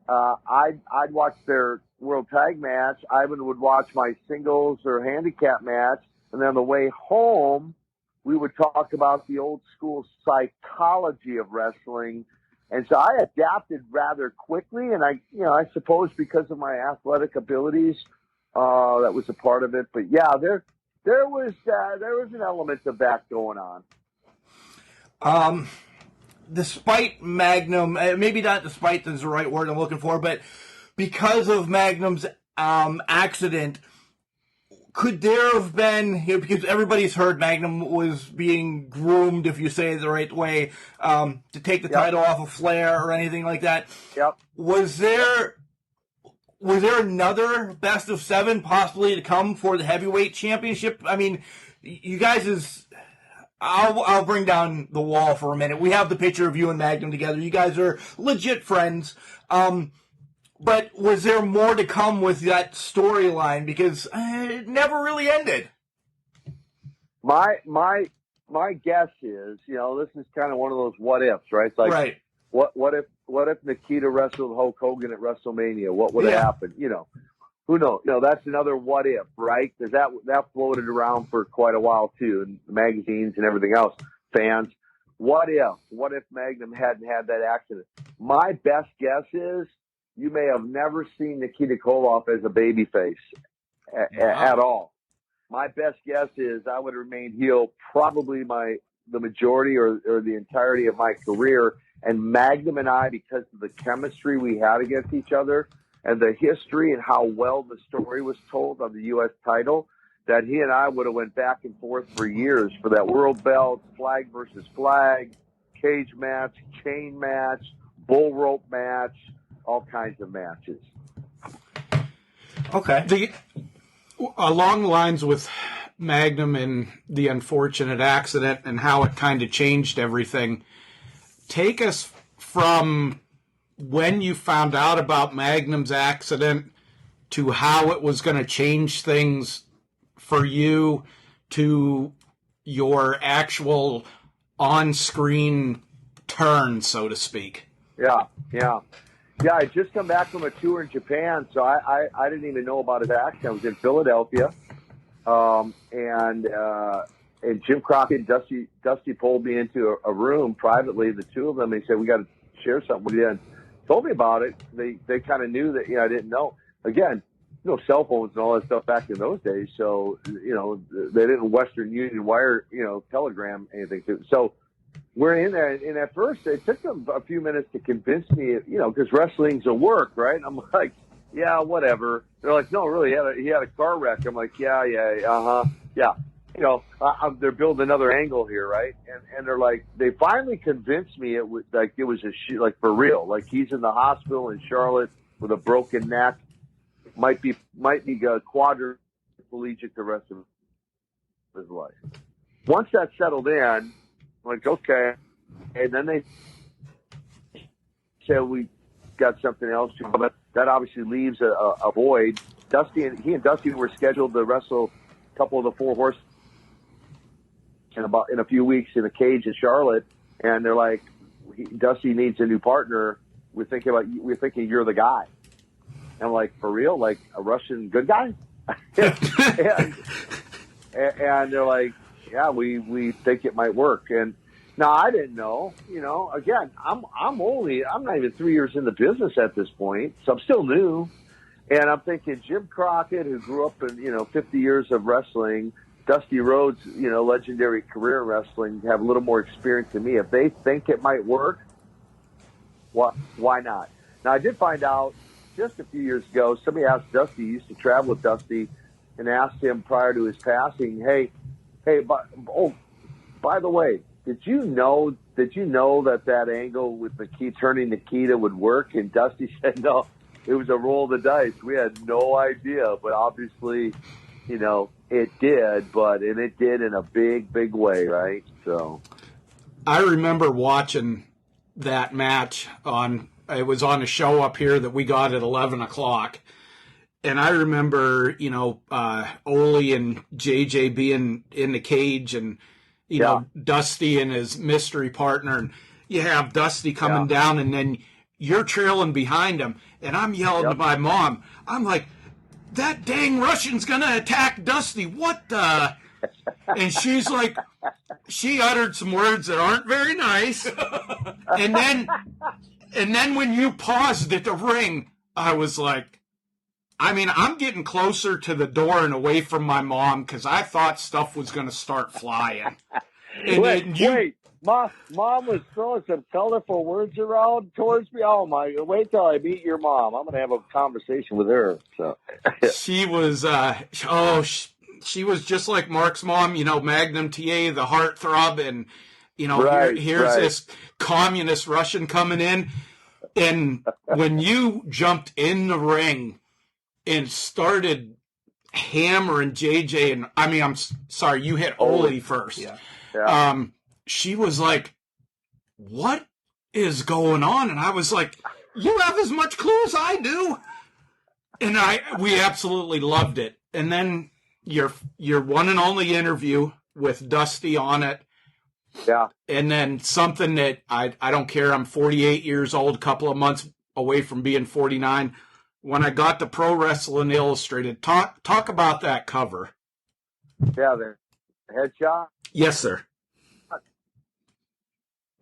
I'd watch their World Tag match. Ivan would watch my singles or handicap match, and then on the way home, we would talk about the old school psychology of wrestling. And so I adapted rather quickly, and I suppose because of my athletic abilities, that was a part of it. But yeah, there was an element of that going on. Despite Magnum, maybe not despite is the right word I'm looking for, but because of Magnum's accident, could there have been, because everybody's heard Magnum was being groomed, if you say it the right way, to take the title off of Flair or anything like that. Yep. Was there another best of 7 possibly to come for the heavyweight championship? I mean, you guys I'll bring down the wall for a minute. We have the picture of you and Magnum together. You guys are legit friends. But was there more to come with that storyline? Because it never really ended. My guess is, this is kind of one of those what ifs, right? It's like, right. What if Nikita wrestled Hulk Hogan at WrestleMania? What would have happened? Who knows? That's another what if, right? Because that floated around for quite a while too, in the magazines and everything else. Fans, what if Magnum hadn't had that accident? My best guess is you may have never seen Nikita Koloff as a babyface at all. My best guess is I would have remained heel probably the majority or the entirety of my career. And Magnum and I, because of the chemistry we had against each other and the history and how well the story was told on the U.S. title, that he and I would have went back and forth for years for that world belt, flag versus flag, cage match, chain match, bull rope match, all kinds of matches. Okay. Along the lines with Magnum and the unfortunate accident and how it kind of changed everything, take us from when you found out about Magnum's accident to how it was going to change things for you to your actual on-screen turn, so to speak. Yeah. I just come back from a tour in Japan, so I didn't even know about his accident. I was in Philadelphia, and Jim Crockett and Dusty pulled me into a room privately, the two of them. They said, we got to share something with you. And told me about it. They kind of knew that, I didn't know. Again, no cell phones and all that stuff back in those days. So, they didn't Western Union wire, telegram anything. So we're in there. And at first it took them a few minutes to convince me, because wrestling's a work, right? I'm like, yeah, whatever. They're like, no, really, he had a car wreck. I'm like, yeah. They're building another angle here, right? And they're like, they finally convinced me it was for real. Like he's in the hospital in Charlotte with a broken neck, might be quadriplegic the rest of his life. Once that settled in, I'm like, okay. And then they said we got something else to, but that obviously leaves a void. He and Dusty were scheduled to wrestle a couple of the Four Horsemen in a few weeks in a cage in Charlotte, and they're like, Dusty needs a new partner. We're thinking you're the guy. And I'm like, for real? Like a Russian good guy? and they're like, yeah, we think it might work. And now I didn't know, again, I'm not even 3 years in the business at this point, so I'm still new. And I'm thinking Jim Crockett, who grew up in, 50 years of wrestling, Dusty Rhodes, legendary career in wrestling, have a little more experience than me. If they think it might work, why not? Now, I did find out just a few years ago, somebody asked Dusty, used to travel with Dusty, and asked him prior to his passing, hey, by the way, did you know that angle with Nikita turning Nikita would work? And Dusty said, no, it was a roll of the dice. We had no idea, but obviously, it did, and it did in a big, big way, right? So I remember watching that match it was on a show up here that we got at 11 o'clock. And I remember, Ole and JJ being in the cage and, Dusty and his mystery partner. And you have Dusty coming down and then you're trailing behind him. And I'm yelling to my mom. I'm like, that dang Russian's going to attack Dusty. What the? And she's like, she uttered some words that aren't very nice. And then when you paused at the ring, I was like, I'm getting closer to the door and away from my mom because I thought stuff was going to start flying. And wait. Mom was throwing some colorful words around towards me. Oh my! Wait till I meet your mom. I'm going to have a conversation with her. So she was, she was just like Mark's mom. Magnum TA, the heartthrob, and here's this communist Russian coming in, and when you jumped in the ring and started hammering JJ, and I'm sorry, you hit Ole first. yeah. She was like, "What is going on?" And I was like, "You have as much clue as I do." And we absolutely loved it. And then your one and only interview with Dusty on it. Yeah. And then something that I don't care. I'm 48 years old, a couple of months away from being 49. When I got to Pro Wrestling Illustrated, talk about that cover. Yeah, the headshot. Yes, sir.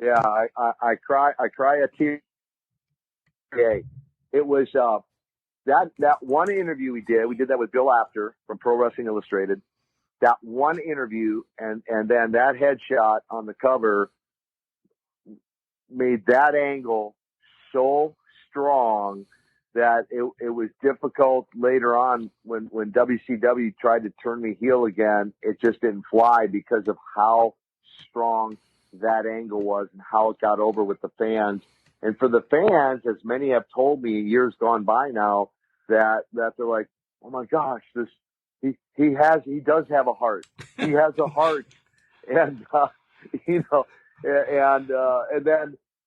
Yeah, I cry a tear. Okay, it was that one interview we did that with Bill Apter from Pro Wrestling Illustrated. That one interview and then that headshot on the cover made that angle so strong that it was difficult later on when WCW tried to turn me heel again. It just didn't fly because of how strong that angle was and how it got over with the fans. And for the fans, as many have told me years gone by now, that they're like, oh my gosh, he does have a heart. He has a heart. And,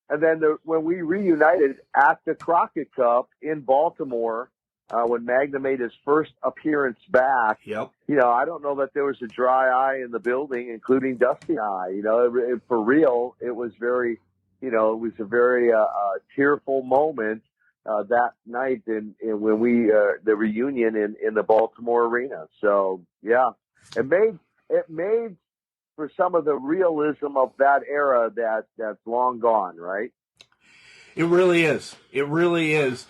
and then when we reunited at the Crockett Cup in Baltimore, when Magna made his first appearance back, Yep. I don't know that there was a dry eye in the building, including Dusty and I. For real, it was very, it was a very tearful moment that night when we the reunion in the Baltimore arena. So yeah, it made for some of the realism of that era that's long gone, right? It really is. It really is.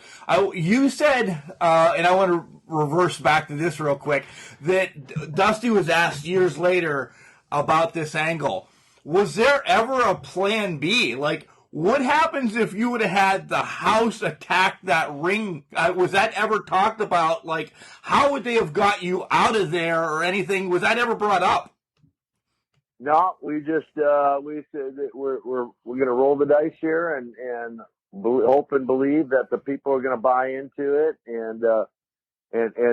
You said, and I want to reverse back to this real quick, that Dusty was asked years later about this angle. Was there ever a plan B? Like, what happens if you would have had the house attack that ring? Was that ever talked about? Like, how would they have got you out of there or anything? Was that ever brought up? No, we just we said that we're going to roll the dice here and hope and believe that the people are going to buy into it, and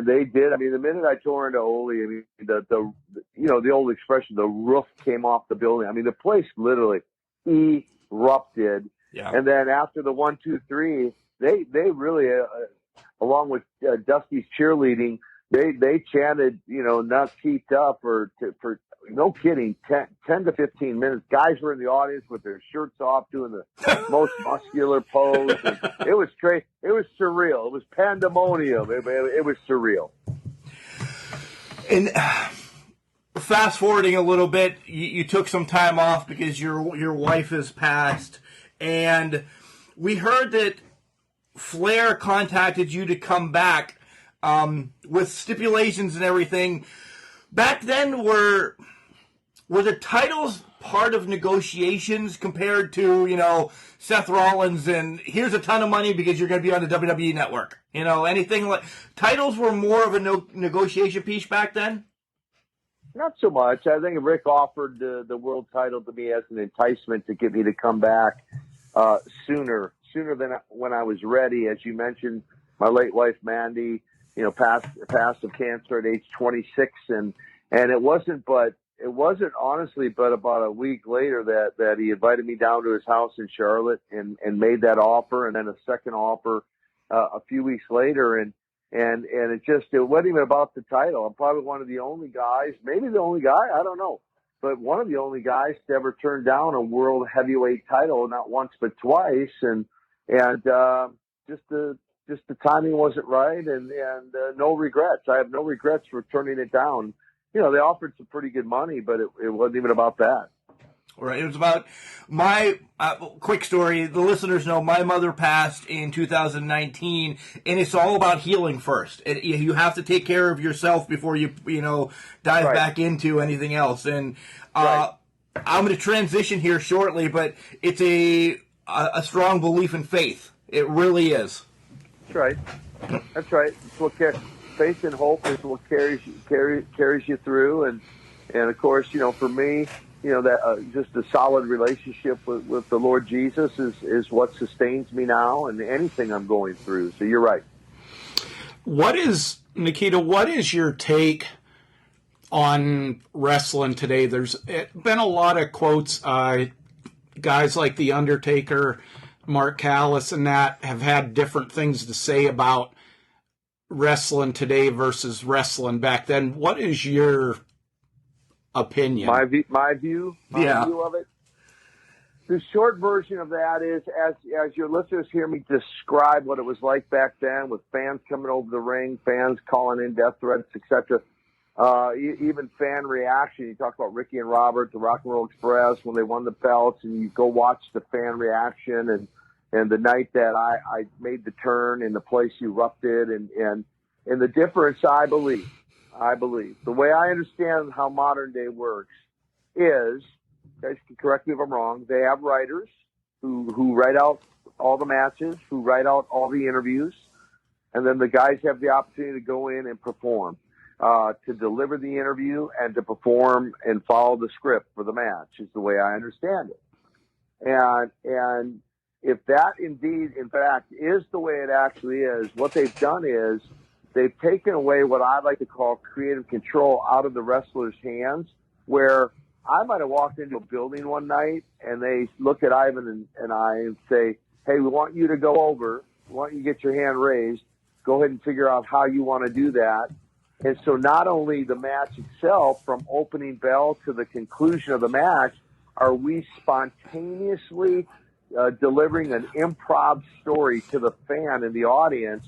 they did. I mean, the minute I tore into Ole, I mean, the old expression, the roof came off the building. I mean, the place literally erupted. Yeah. And then after the 1, 2, 3, they really, along with Dusty's cheerleading, they chanted, not keeped up for no kidding, 10 to 15 minutes. Guys were in the audience with their shirts off doing the most muscular pose. And it was crazy. It was surreal. It was pandemonium. It was surreal. And fast forwarding a little bit, you took some time off because your wife has passed. And we heard that Flair contacted you to come back with stipulations and everything. Back then, were the titles part of negotiations compared to, Seth Rollins and here's a ton of money because you're going to be on the WWE network? Anything like titles were more of a negotiation piece back then? Not so much. I think Rick offered the world title to me as an enticement to get me to come back sooner than when I was ready. As you mentioned, my late wife, Mandy, passed of cancer at age 26, and it wasn't honestly, but about a week later that he invited me down to his house in Charlotte and made that offer, and then a second offer a few weeks later, and it wasn't even about the title. I'm probably one of the only guys, maybe the only guy, I don't know, but one of the only guys to ever turn down a world heavyweight title, not once but twice, and just the timing wasn't right, and no regrets. I have no regrets for turning it down. They offered some pretty good money, but it wasn't even about that. Right. It was about my quick story. The listeners know my mother passed in 2019, and it's all about healing first. You have to take care of yourself before you dive back into anything else. And right. I'm going to transition here shortly, but it's a strong belief in faith. It really is. That's right. That's right. It's what faith and hope is what carries you through, and of course, for me, that just a solid relationship with the Lord Jesus is what sustains me now and anything I'm going through. So you're right. Nikita, what is your take on wrestling today? There's been a lot of quotes. Guys like The Undertaker, Mark Callis, and that have had different things to say about wrestling today versus wrestling back then. What is your opinion? My view of it. The short version of that is, as your listeners hear me describe what it was like back then, with fans coming over the ring, fans calling in death threats, etc. Even fan reaction. You talk about Ricky and Robert, the Rock and Roll Express, when they won the belts, and you go watch the fan reaction, and the night that I made the turn and the place erupted, and the difference, I believe, the way I understand how modern day works is, guys can correct me if I'm wrong, they have writers who write out all the matches, who write out all the interviews, and then the guys have the opportunity to go in and perform, to deliver the interview and to perform and follow the script for the match, is the way I understand it. And if that indeed, in fact, is the way it actually is, what they've done is they've taken away what I like to call creative control out of the wrestler's hands, where I might have walked into a building one night and they look at Ivan and I and say, hey, we want you to go over. We want you to get your hand raised. Go ahead and figure out how you want to do that. And so not only the match itself, from opening bell to the conclusion of the match, are we spontaneously delivering an improv story to the fan and the audience,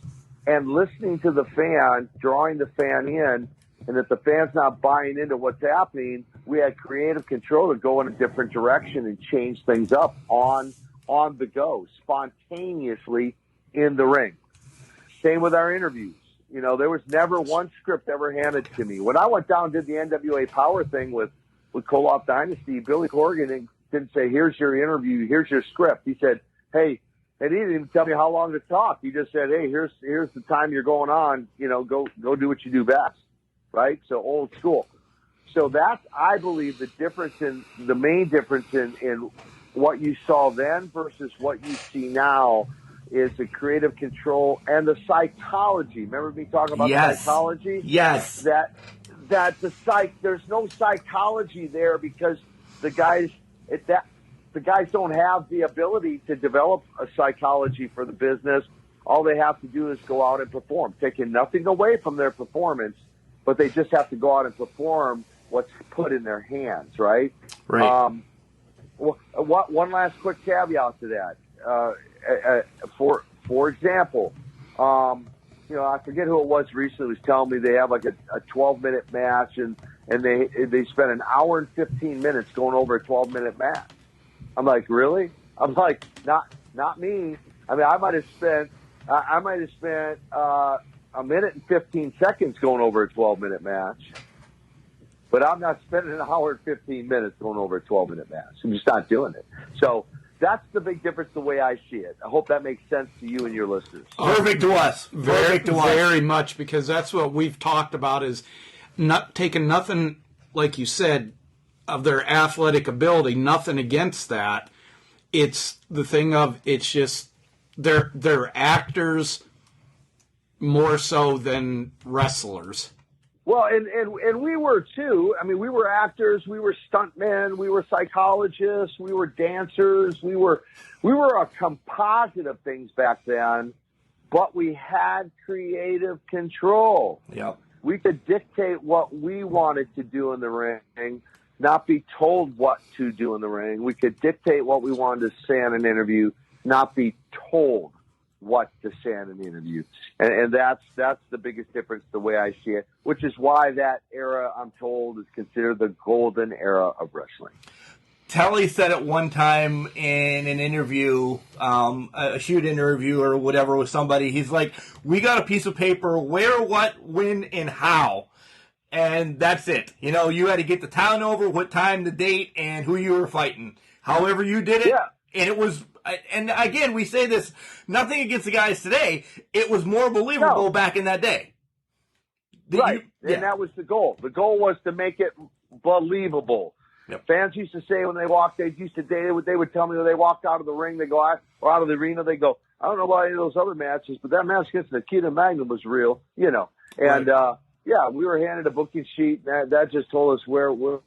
and listening to the fan, drawing the fan in, and if the fan's not buying into what's happening, we had creative control to go in a different direction and change things up on the go, spontaneously in the ring. Same with our interviews. There was never one script ever handed to me. When I went down and did the NWA Power thing with Koloff Dynasty, Billy Corgan didn't say, here's your interview, here's your script. He said, hey, and he didn't even tell me how long to talk. He just said, hey, here's the time you're going on, go do what you do best. Right? So old school. So that's, I believe, the main difference in what you saw then versus what you see now is the creative control and the psychology. Remember me talking about psychology? Yes. There's no psychology there because the guys don't have the ability to develop a psychology for the business. All they have to do is go out and perform, taking nothing away from their performance, but they just have to go out and perform what's put in their hands, right? Right. One last quick caveat to that. For example, I forget who it was recently was telling me they have like a 12-minute match, and they spent an hour and 15 minutes going over a 12-minute match. I'm like, really? I'm like, not me. I mean, I might have spent a minute and 15 seconds going over a 12-minute match, but I'm not spending an hour and 15 minutes going over a 12-minute match. I'm just not doing it. So that's the big difference the way I see it. I hope that makes sense to you and your listeners. Perfect to us. Very much, because that's what we've talked about, is not taking nothing, like you said, of their athletic ability, nothing against that. It's the thing of, it's just they're actors more so than wrestlers. Well, and we were too. I mean, we were actors, we were stuntmen, we were psychologists, we were dancers, we were a composite of things back then, but we had creative control. Yep. We could dictate what we wanted to do in the ring, not be told what to do in the ring. We could dictate what we wanted to say in an interview, not be told what to say in an interview. And that's the biggest difference the way I see it, which is why that era, I'm told, is considered the golden era of wrestling. Telly said at one time in an interview, a shoot interview or whatever with somebody, he's like, we got a piece of paper, where, what, when, and how. and that's it. You know, you had to get the town over, what time, the date, and who you were fighting. However you did it, Yeah. and it was. And again, we say this, nothing against the guys today. It was more believable back in that day. Right, and that was the goal. The goal was to make it believable. Yep. Fans used to say when they walked, they would tell me when they walked out of the ring, or out of the arena, they go, I don't know about any of those other matches, but that match against Nikita Magnum was real, you know. And we were handed a booking sheet. That just told us when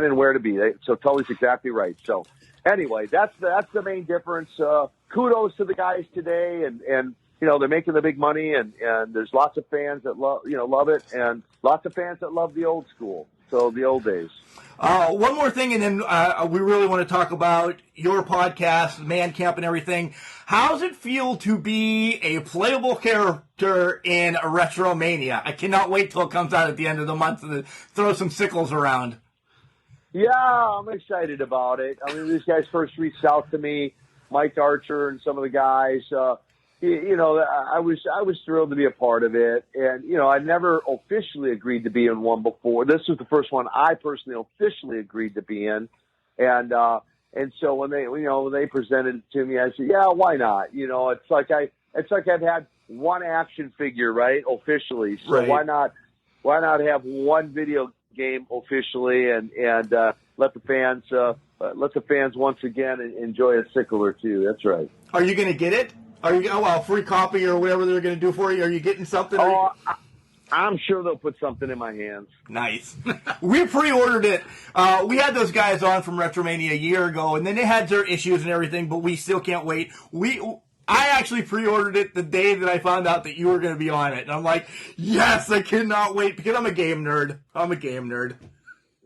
and where to be. So Tully's exactly right. So anyway, that's the main difference. Kudos to the guys today, and you know, they're making the big money, and there's lots of fans that love it, and lots of fans that love the old school, so the old days. One more thing, and then we really want to talk about your podcast, Man Camp, and everything. How's it feel to be a playable character in Retromania? I cannot wait till it comes out at the end of the month to throw some sickles around. Yeah, I'm excited about it. I mean, these guys first reached out to me, Mike Archer and some of the guys. You know, I was thrilled to be a part of it, and you know, I never officially agreed to be in one before. This was the first one I personally officially agreed to be in, and so when they presented it to me, I said, yeah, why not? You know, it's like I've had one action figure, right, officially. So right. why not have one video game officially, and let the fans once again enjoy a sickle or two. That's right. Are you going to get it? Are you free copy or whatever they're going to do for you? Are you getting something? Oh, I'm sure they'll put something in my hands. Nice. We pre-ordered it. We had those guys on from Retromania a year ago, and then they had their issues and everything, but we still can't wait. I actually pre-ordered it the day that I found out that you were going to be on it, and I'm like, yes, I cannot wait, because I'm a game nerd.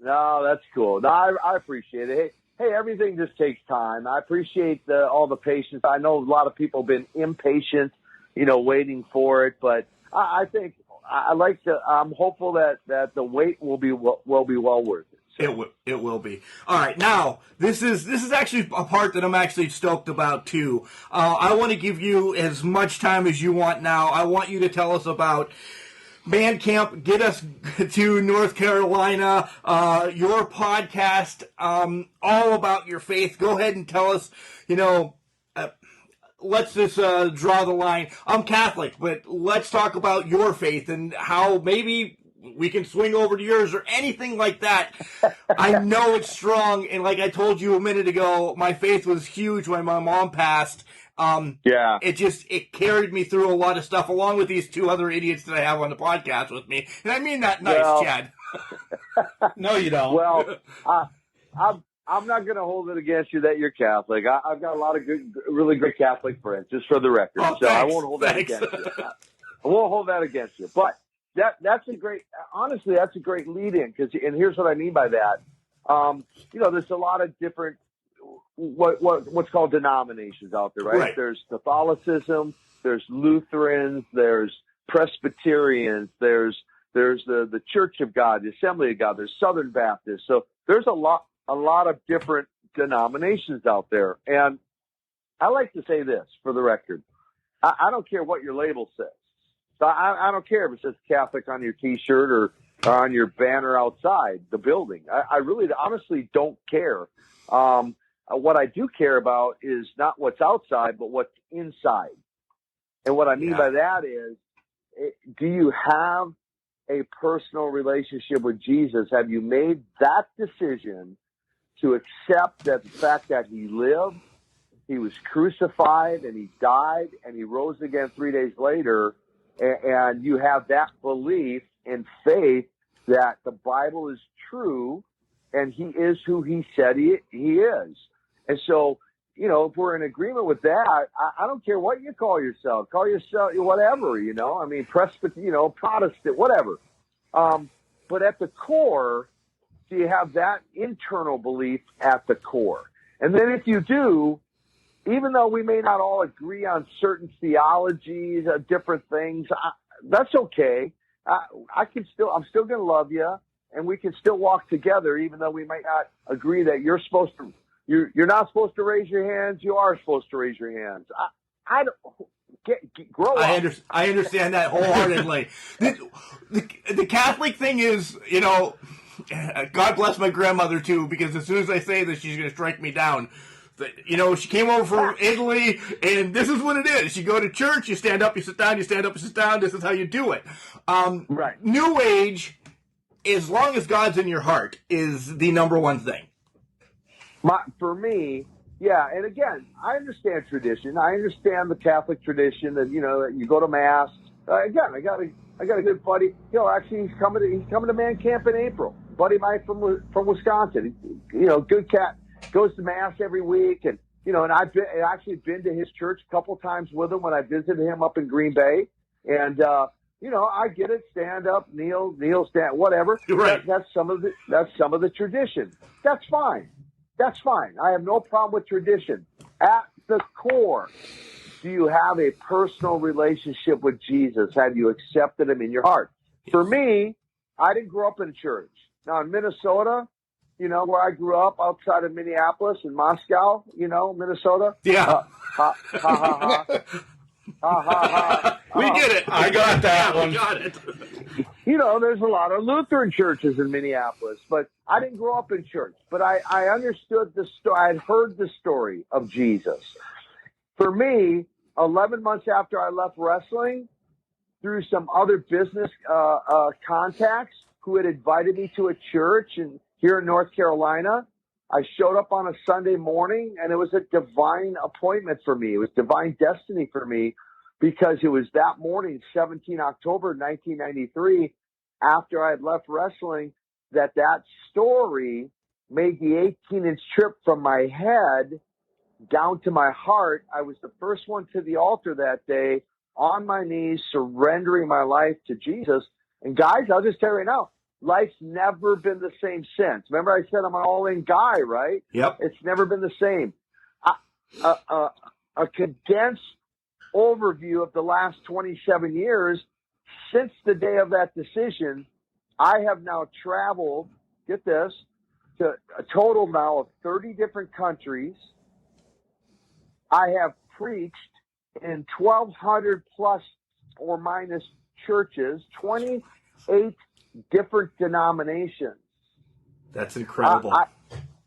No, that's cool. No, I appreciate it. Hey, everything just takes time. I appreciate all the patience. I know a lot of people have been impatient, you know, waiting for it, but I think I'm hopeful that the wait will be well worth it. So. It will be. All right, now this is actually a part that I'm actually stoked about too. I want to give you as much time as you want now. I want you to tell us about Man Camp, get us to North Carolina, your podcast, all about your faith. Go ahead and tell us, you know, let's just draw the line. I'm Catholic, but let's talk about your faith and how maybe we can swing over to yours or anything like that. I know it's strong, and like I told you a minute ago, my faith was huge when my mom passed. It carried me through a lot of stuff, along with these two other idiots that I have on the podcast with me. And I mean that nice, Chad. No, you don't. Well, I'm not going to hold it against you that you're Catholic. I've got a lot of really great Catholic friends, just for the record. Oh, so I won't hold that against you. I won't hold that against you. But that's a great lead in, and here's what I mean by that. You know, there's a lot of different what's called denominations out there, right? There's Catholicism, there's Lutherans, there's Presbyterians, there's the Church of God, the Assembly of God, there's Southern Baptists. So there's a lot of different denominations out there. And I like to say this for the record. I don't care what your label says. So I don't care if it says Catholic on your T-shirt or on your banner outside the building. I really honestly don't care. What I do care about is not what's outside, but what's inside. And what I mean by that is, do you have a personal relationship with Jesus? Have you made that decision to accept that the fact that he lived, he was crucified, and he died, and he rose again 3 days later, and you have that belief and faith that the Bible is true, and he is who he said he is. And so, you know, if we're in agreement with that, I don't care what you call yourself whatever, you know, I mean, Protestant, whatever. But at the core, do you have that internal belief at the core? And then if you do, even though we may not all agree on certain theologies, different things, that's okay. I'm still going to love you, and we can still walk together, even though we might not agree that you're not supposed to raise your hands. You are supposed to raise your hands. grow up. I understand that wholeheartedly. The Catholic thing is, God bless my grandmother too, because as soon as I say this, she's going to strike me down. She came over from Italy, and this is what it is. You go to church, you stand up, you sit down, you stand up, you sit down. This is how you do it. Right. New Age, as long as God's in your heart, is the number one thing. For me, yeah, and again, I understand tradition. I understand the Catholic tradition that you go to mass. Again, I got a good buddy. Actually, he's coming to man camp in April. Buddy of mine from Wisconsin. Good cat. Goes to mass every week, and I've actually been to his church a couple times with him when I visited him up in Green Bay, and I get it. Stand up, kneel, stand, whatever. Right. That's some of the tradition. That's fine. I have no problem with tradition. At the core, do you have a personal relationship with Jesus? Have you accepted him in your heart? For me, I didn't grow up in church. Now in Minnesota, where I grew up outside of Minneapolis in Moscow, Minnesota. Yeah. Ha ha ha. We get it. I got that one. We got it. There's a lot of Lutheran churches in Minneapolis, but I didn't grow up in church. But I understood the story. I had heard the story of Jesus. For me, 11 months after I left wrestling, through some other business contacts who had invited me to a church here in North Carolina, I showed up on a Sunday morning, and it was a divine appointment for me. It was divine destiny for me, because it was that morning, 17 October 1993, after I had left wrestling, that story made the 18-inch trip from my head down to my heart. I was the first one to the altar that day, on my knees, surrendering my life to Jesus. And guys, I'll just tell you right now, life's never been the same since. Remember I said I'm an all-in guy, right? Yep. It's never been the same. A condensed overview of the last 27 years, since the day of that decision, I have now traveled, get this, to a total now of 30 different countries. I have preached in 1,200 plus or minus churches, 28 different denominations. That's incredible.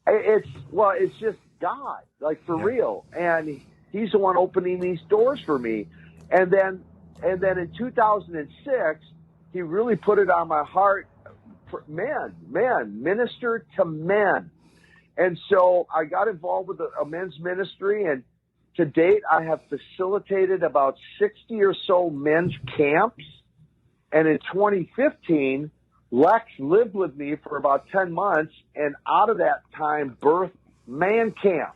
It's just God, like for real. And he's the one opening these doors for me. And then in 2006, he really put it on my heart for minister to men. And so I got involved with a men's ministry, and to date, I have facilitated about 60 or so men's camps. And in 2015, Lex lived with me for about 10 months, and out of that time, birthed Man Camp,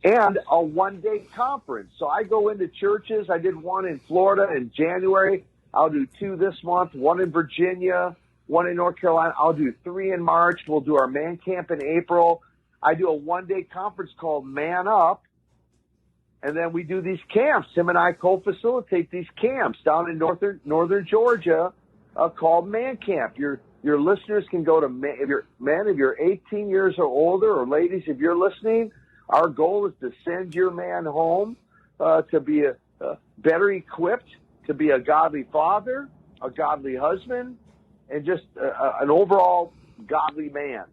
and a one-day conference. So I go into churches. I did one in Florida in January. I'll do 2 this month, one in Virginia, one in North Carolina. I'll do 3 in March. We'll do our Man Camp in April. I do a one-day conference called Man Up, and then we do these camps. Him and I co-facilitate these camps down in northern Georgia, called Man Camp. Your listeners can go to if you're 18 years or older, or ladies, if you're listening, our goal is to send your man home to be better equipped to be a godly father, a godly husband, and just an overall godly man.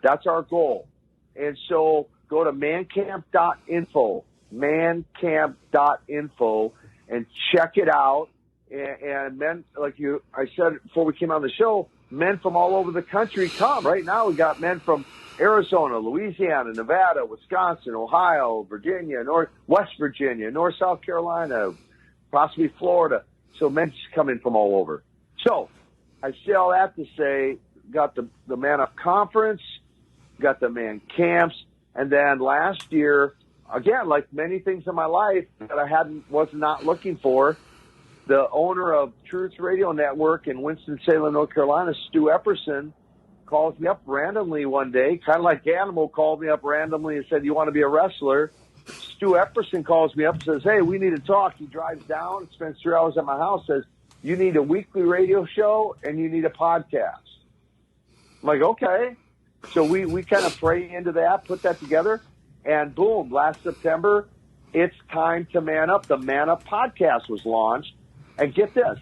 That's our goal. And so go to mancamp.info, and check it out. And men, like I said before we came on the show, men from all over the country come. Right now we got men from Arizona, Louisiana, Nevada, Wisconsin, Ohio, Virginia, West Virginia, North South Carolina, possibly Florida. So men just come in from all over. So I say all that to say, got the Man Up Conference, got the Man Camps, and then last year, again, like many things in my life that I was not looking for, the owner of Truth Radio Network in Winston-Salem, North Carolina, Stu Epperson, calls me up randomly one day, kind of like Animal called me up randomly and said, "You want to be a wrestler?" Stu Epperson calls me up and says, "Hey, we need to talk." He drives down, spends 3 hours at my house, says, "You need a weekly radio show and you need a podcast." I'm like, okay. So we kind of pray into that, put that together, and boom, last September, it's time to man up. The Man Up podcast was launched. And get this,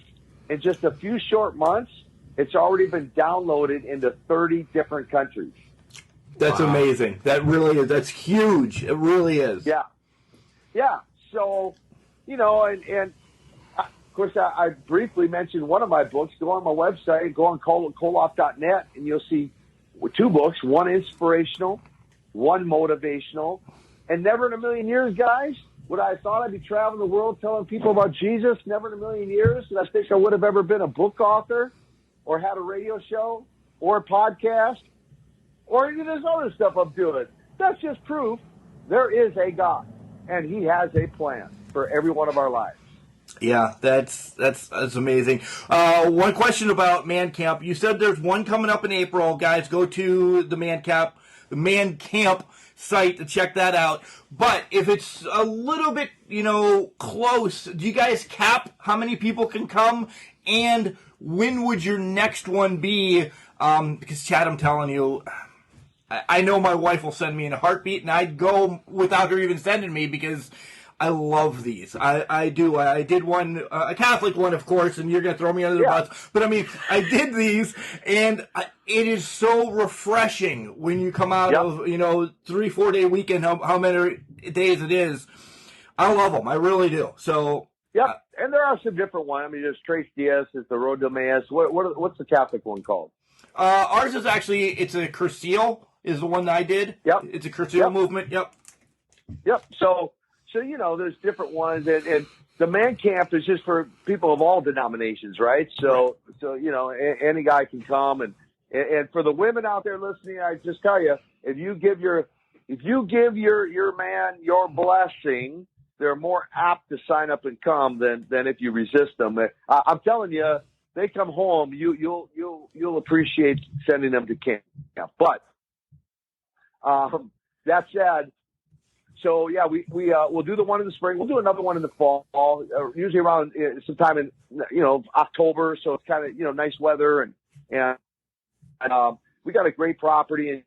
in just a few short months, it's already been downloaded into 30 different countries. That's amazing. That really is. That's huge. It really is. Yeah. Yeah. So, and of course, I briefly mentioned one of my books. Go on my website, go on Koloff.net, and you'll see 2 books, one inspirational, one motivational. And never in a million years, guys, would I have thought I'd be traveling the world telling people about Jesus? Never in a million years did I think I would have ever been a book author or had a radio show or a podcast or any of this other stuff I'm doing. That's just proof there is a God, and he has a plan for every one of our lives. Yeah, that's amazing. One question about Man Camp. You said there's one coming up in April. Guys, go to the Man Camp site to check that out. But if it's a little bit, close, do you guys cap how many people can come? And when would your next one be? Because Chad, I'm telling you, I know my wife will send me in a heartbeat, and I'd go without her even sending me because I love these. I do. I did one, a Catholic one, of course, and you're going to throw me under the bus. But, I did these, and it is so refreshing when you come out of, 3-4 day weekend, how many days it is. I love them. I really do. So. Yep. And there are some different ones. There's Tres Dias, it's the Road to Emmaus. What's the Catholic one called? Ours is actually, it's a Cursil is the one that I did. Yep. It's a Cursil movement. Yep. Yep. So, there's different ones, and the Man Camp is just for people of all denominations, right? So, any guy can come, and for the women out there listening, I just tell you, if you give your man your blessing, they're more apt to sign up and come than if you resist them. I'm telling you, they come home, you'll appreciate sending them to camp. But that said. So we'll do the one in the spring. We'll do another one in the fall, usually around sometime in October. So it's kind of nice weather and we got a great property,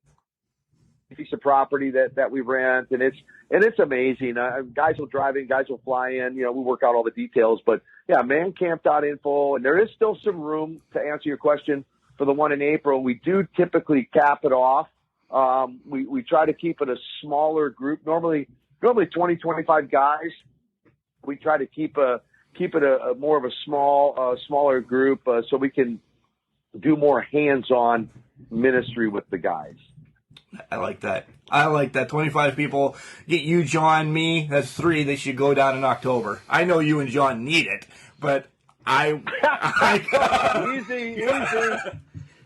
a piece of property that we rent, and it's amazing. Guys will drive in, guys will fly in. We work out all the details, but mancamp.info, and there is still some room to answer your question for the one in April. We do typically cap it off. We try to keep it a smaller group, normally 20, 25 guys. We try to keep it a more of a smaller group, so we can do more hands-on ministry with the guys. I like that. 25 people. Get you, John, me. That's 3. They should go down in October. I know you and John need it, but Easy.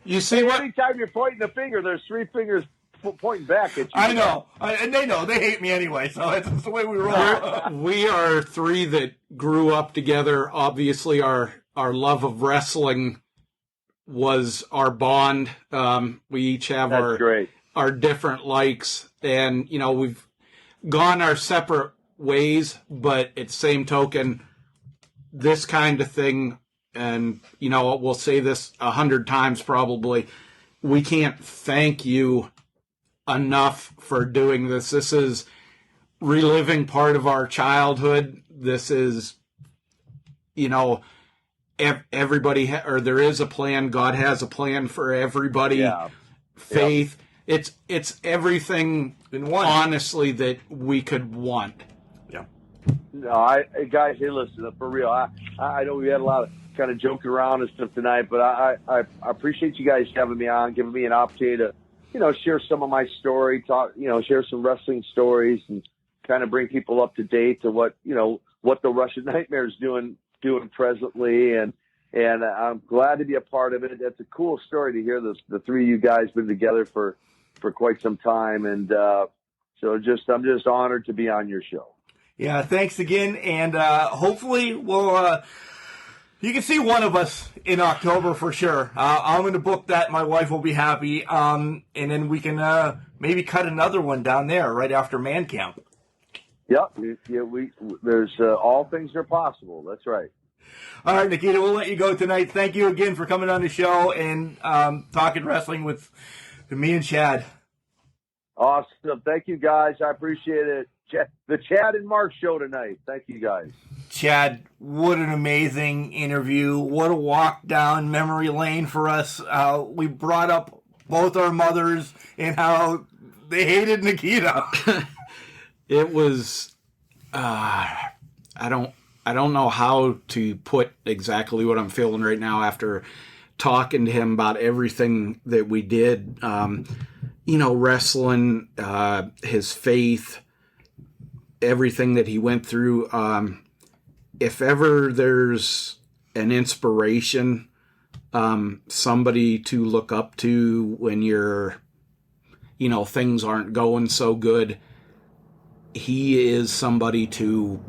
You see what? Anytime you're pointing the finger, there's 3 fingers pointing back at you. I know. And they know. They hate me anyway, so it's the way we roll. We are 3 that grew up together. Obviously, our love of wrestling was our bond. We each have our different likes, and we've gone our separate ways, but at the same token, this kind of thing, and we'll say this 100 times probably, we can't thank you enough for doing this. This is reliving part of our childhood. This is, everybody, or there is a plan. God has a plan for everybody. Yeah. Faith. Yep. It's everything, in one, honestly, that we could want. Yeah. No, guys, hey, listen, for real. I know we had a lot of kind of joking around and stuff tonight, but I appreciate you guys having me on, giving me an opportunity to, share some of my story, share some wrestling stories, and kind of bring people up to date to what the Russian Nightmare is doing presently, and I'm glad to be a part of it. That's a cool story to hear. The 3 of you guys been together for quite some time, and so I'm just honored to be on your show. Yeah, thanks again, and hopefully we'll. You can see one of us in October for sure. I'm going to book that. My wife will be happy. And then we can maybe cut another one down there right after Man Camp. Yep. Yeah, there's all things are possible. That's right. All right, Nikita, we'll let you go tonight. Thank you again for coming on the show and talking wrestling with me and Chad. Awesome. Thank you, guys. I appreciate it. the Chad and Mark show tonight. Thank you guys. Chad, what an amazing interview. What a walk down memory lane for us. We brought up both our mothers and how they hated Nikita. It was, I don't know how to put exactly what I'm feeling right now after talking to him about everything that we did. Wrestling, his faith, everything that he went through. If ever there's an inspiration, somebody to look up to when you're, things aren't going so good, he is somebody to,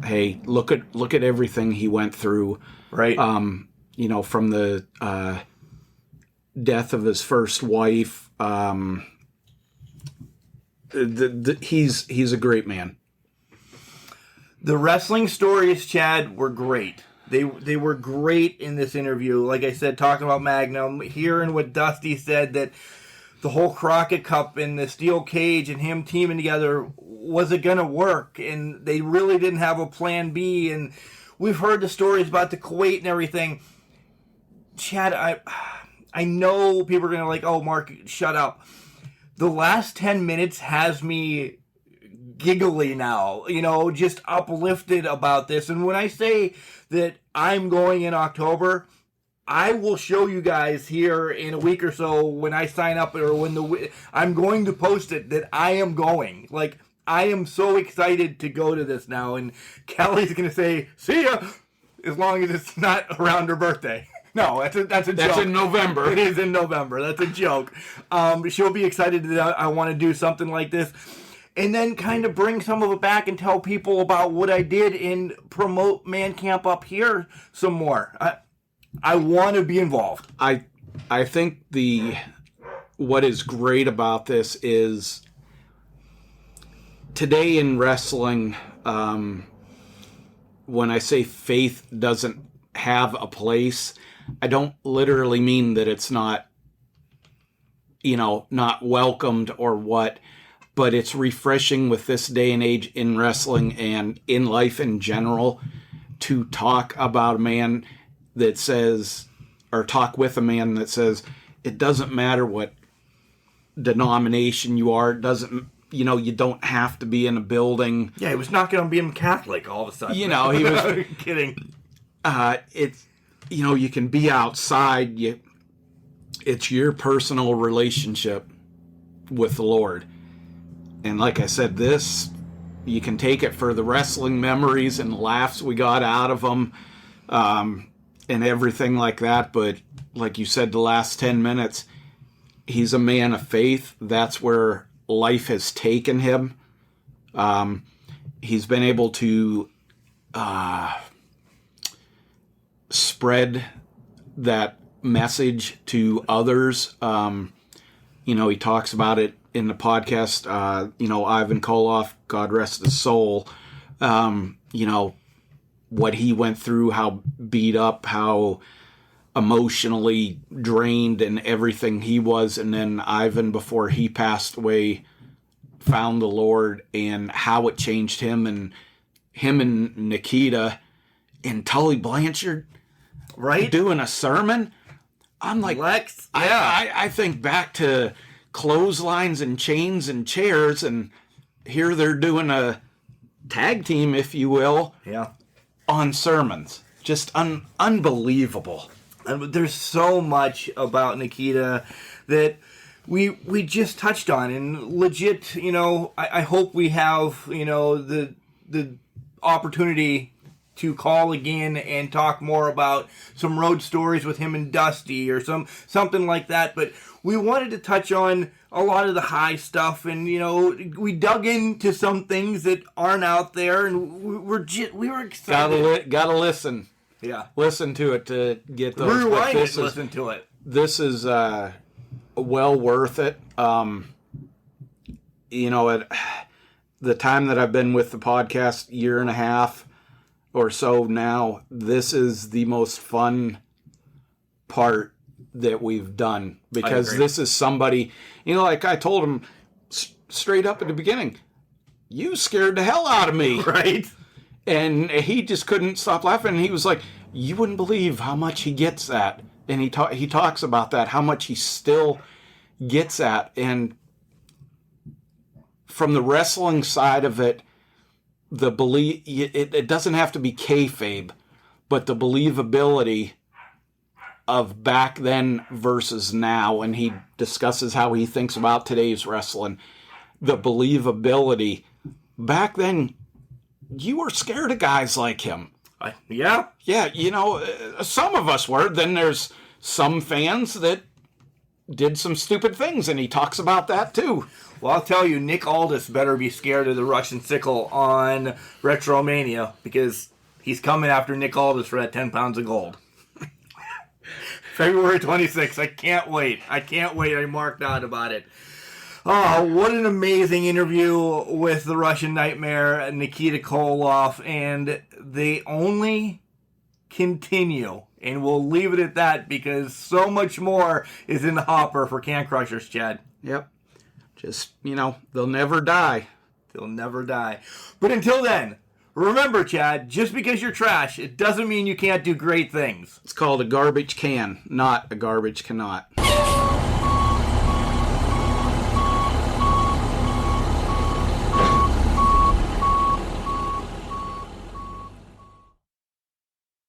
hey, look at everything he went through. Right. From the death of his first wife. He's a great man. The wrestling stories, Chad, were great. They were great in this interview. Like I said, talking about Magnum, hearing what Dusty said, that the whole Crockett Cup and the steel cage and him teaming together, was it going to work? And they really didn't have a plan B. And we've heard the stories about the Kuwait and everything. Chad, I know people are going to like, oh, Mark, shut up. The last 10 minutes has me giggly now, just uplifted about this. And when I say that I'm going in October, I will show you guys here in a week or so when I sign up, or when I'm going to post it that I am going. Like, I am so excited to go to this now. And Kelly's going to say, see ya, as long as it's not around her birthday. No, that's a joke. That's in November. It is in November. That's a joke. She'll be excited that I want to do something like this. And then kind of bring some of it back and tell people about what I did and promote Man Camp up here some more. I want to be involved. I think what is great about this is today in wrestling, when I say faith doesn't have a place, I don't literally mean that it's not, not welcomed or what, but it's refreshing with this day and age in wrestling and in life in general to talk about a man that says, or talk with a man that says, it doesn't matter what denomination you are. It doesn't, you don't have to be in a building. Yeah, he was not going to be Catholic all of a sudden. He was kidding. It's, you can be outside. It's your personal relationship with the Lord. And like I said, you can take it for the wrestling memories and laughs we got out of them, and everything like that. But like you said, the last 10 minutes, he's a man of faith. That's where life has taken him. He's been able to spread that message to others. He talks about it in the podcast, Ivan Koloff, God rest his soul, what he went through, how beat up, how emotionally drained and everything he was. And then Ivan, before he passed away, found the Lord, and how it changed him and Nikita and Tully Blanchard, right, doing a sermon. I'm like, Lex, yeah. I think back to clotheslines and chains and chairs, and here they're doing a tag team, if you will, on sermons. Just unbelievable. And there's so much about Nikita that we just touched on, and legit, I hope we have, the opportunity to call again and talk more about some road stories with him and Dusty or something like that. But we wanted to touch on a lot of the high stuff, and we dug into some things that aren't out there, and we were excited. Gotta listen. Yeah, listen to it to get those. Rewind it. Listen to it. This is well worth it. At the time that I've been with the podcast, year and a half or so now, this is the most fun part that we've done, because this is somebody, like I told him straight up at the beginning, you scared the hell out of me. Right? And he just couldn't stop laughing. He was like, you wouldn't believe how much he gets at. And he talks about that, how much he still gets at. And from the wrestling side of it, the belief, it doesn't have to be kayfabe, but the believability of back then versus now. And he discusses how he thinks about today's wrestling. The believability. Back then, you were scared of guys like him. Yeah. Yeah, some of us were. Then there's some fans that did some stupid things, and he talks about that too. Well, I'll tell you, Nick Aldis better be scared of the Russian sickle on Retromania, because he's coming after Nick Aldis for that 10 pounds of gold. February 26th. I can't wait. I marked out about it. Oh, what an amazing interview with the Russian Nightmare, Nikita Koloff, and they only continue. And we'll leave it at that because so much more is in the hopper for Can Crushers, Chad. Yep. Just, they'll never die. They'll never die. But until then, remember, Chad, just because you're trash, it doesn't mean you can't do great things. It's called a garbage can, not a garbage cannot.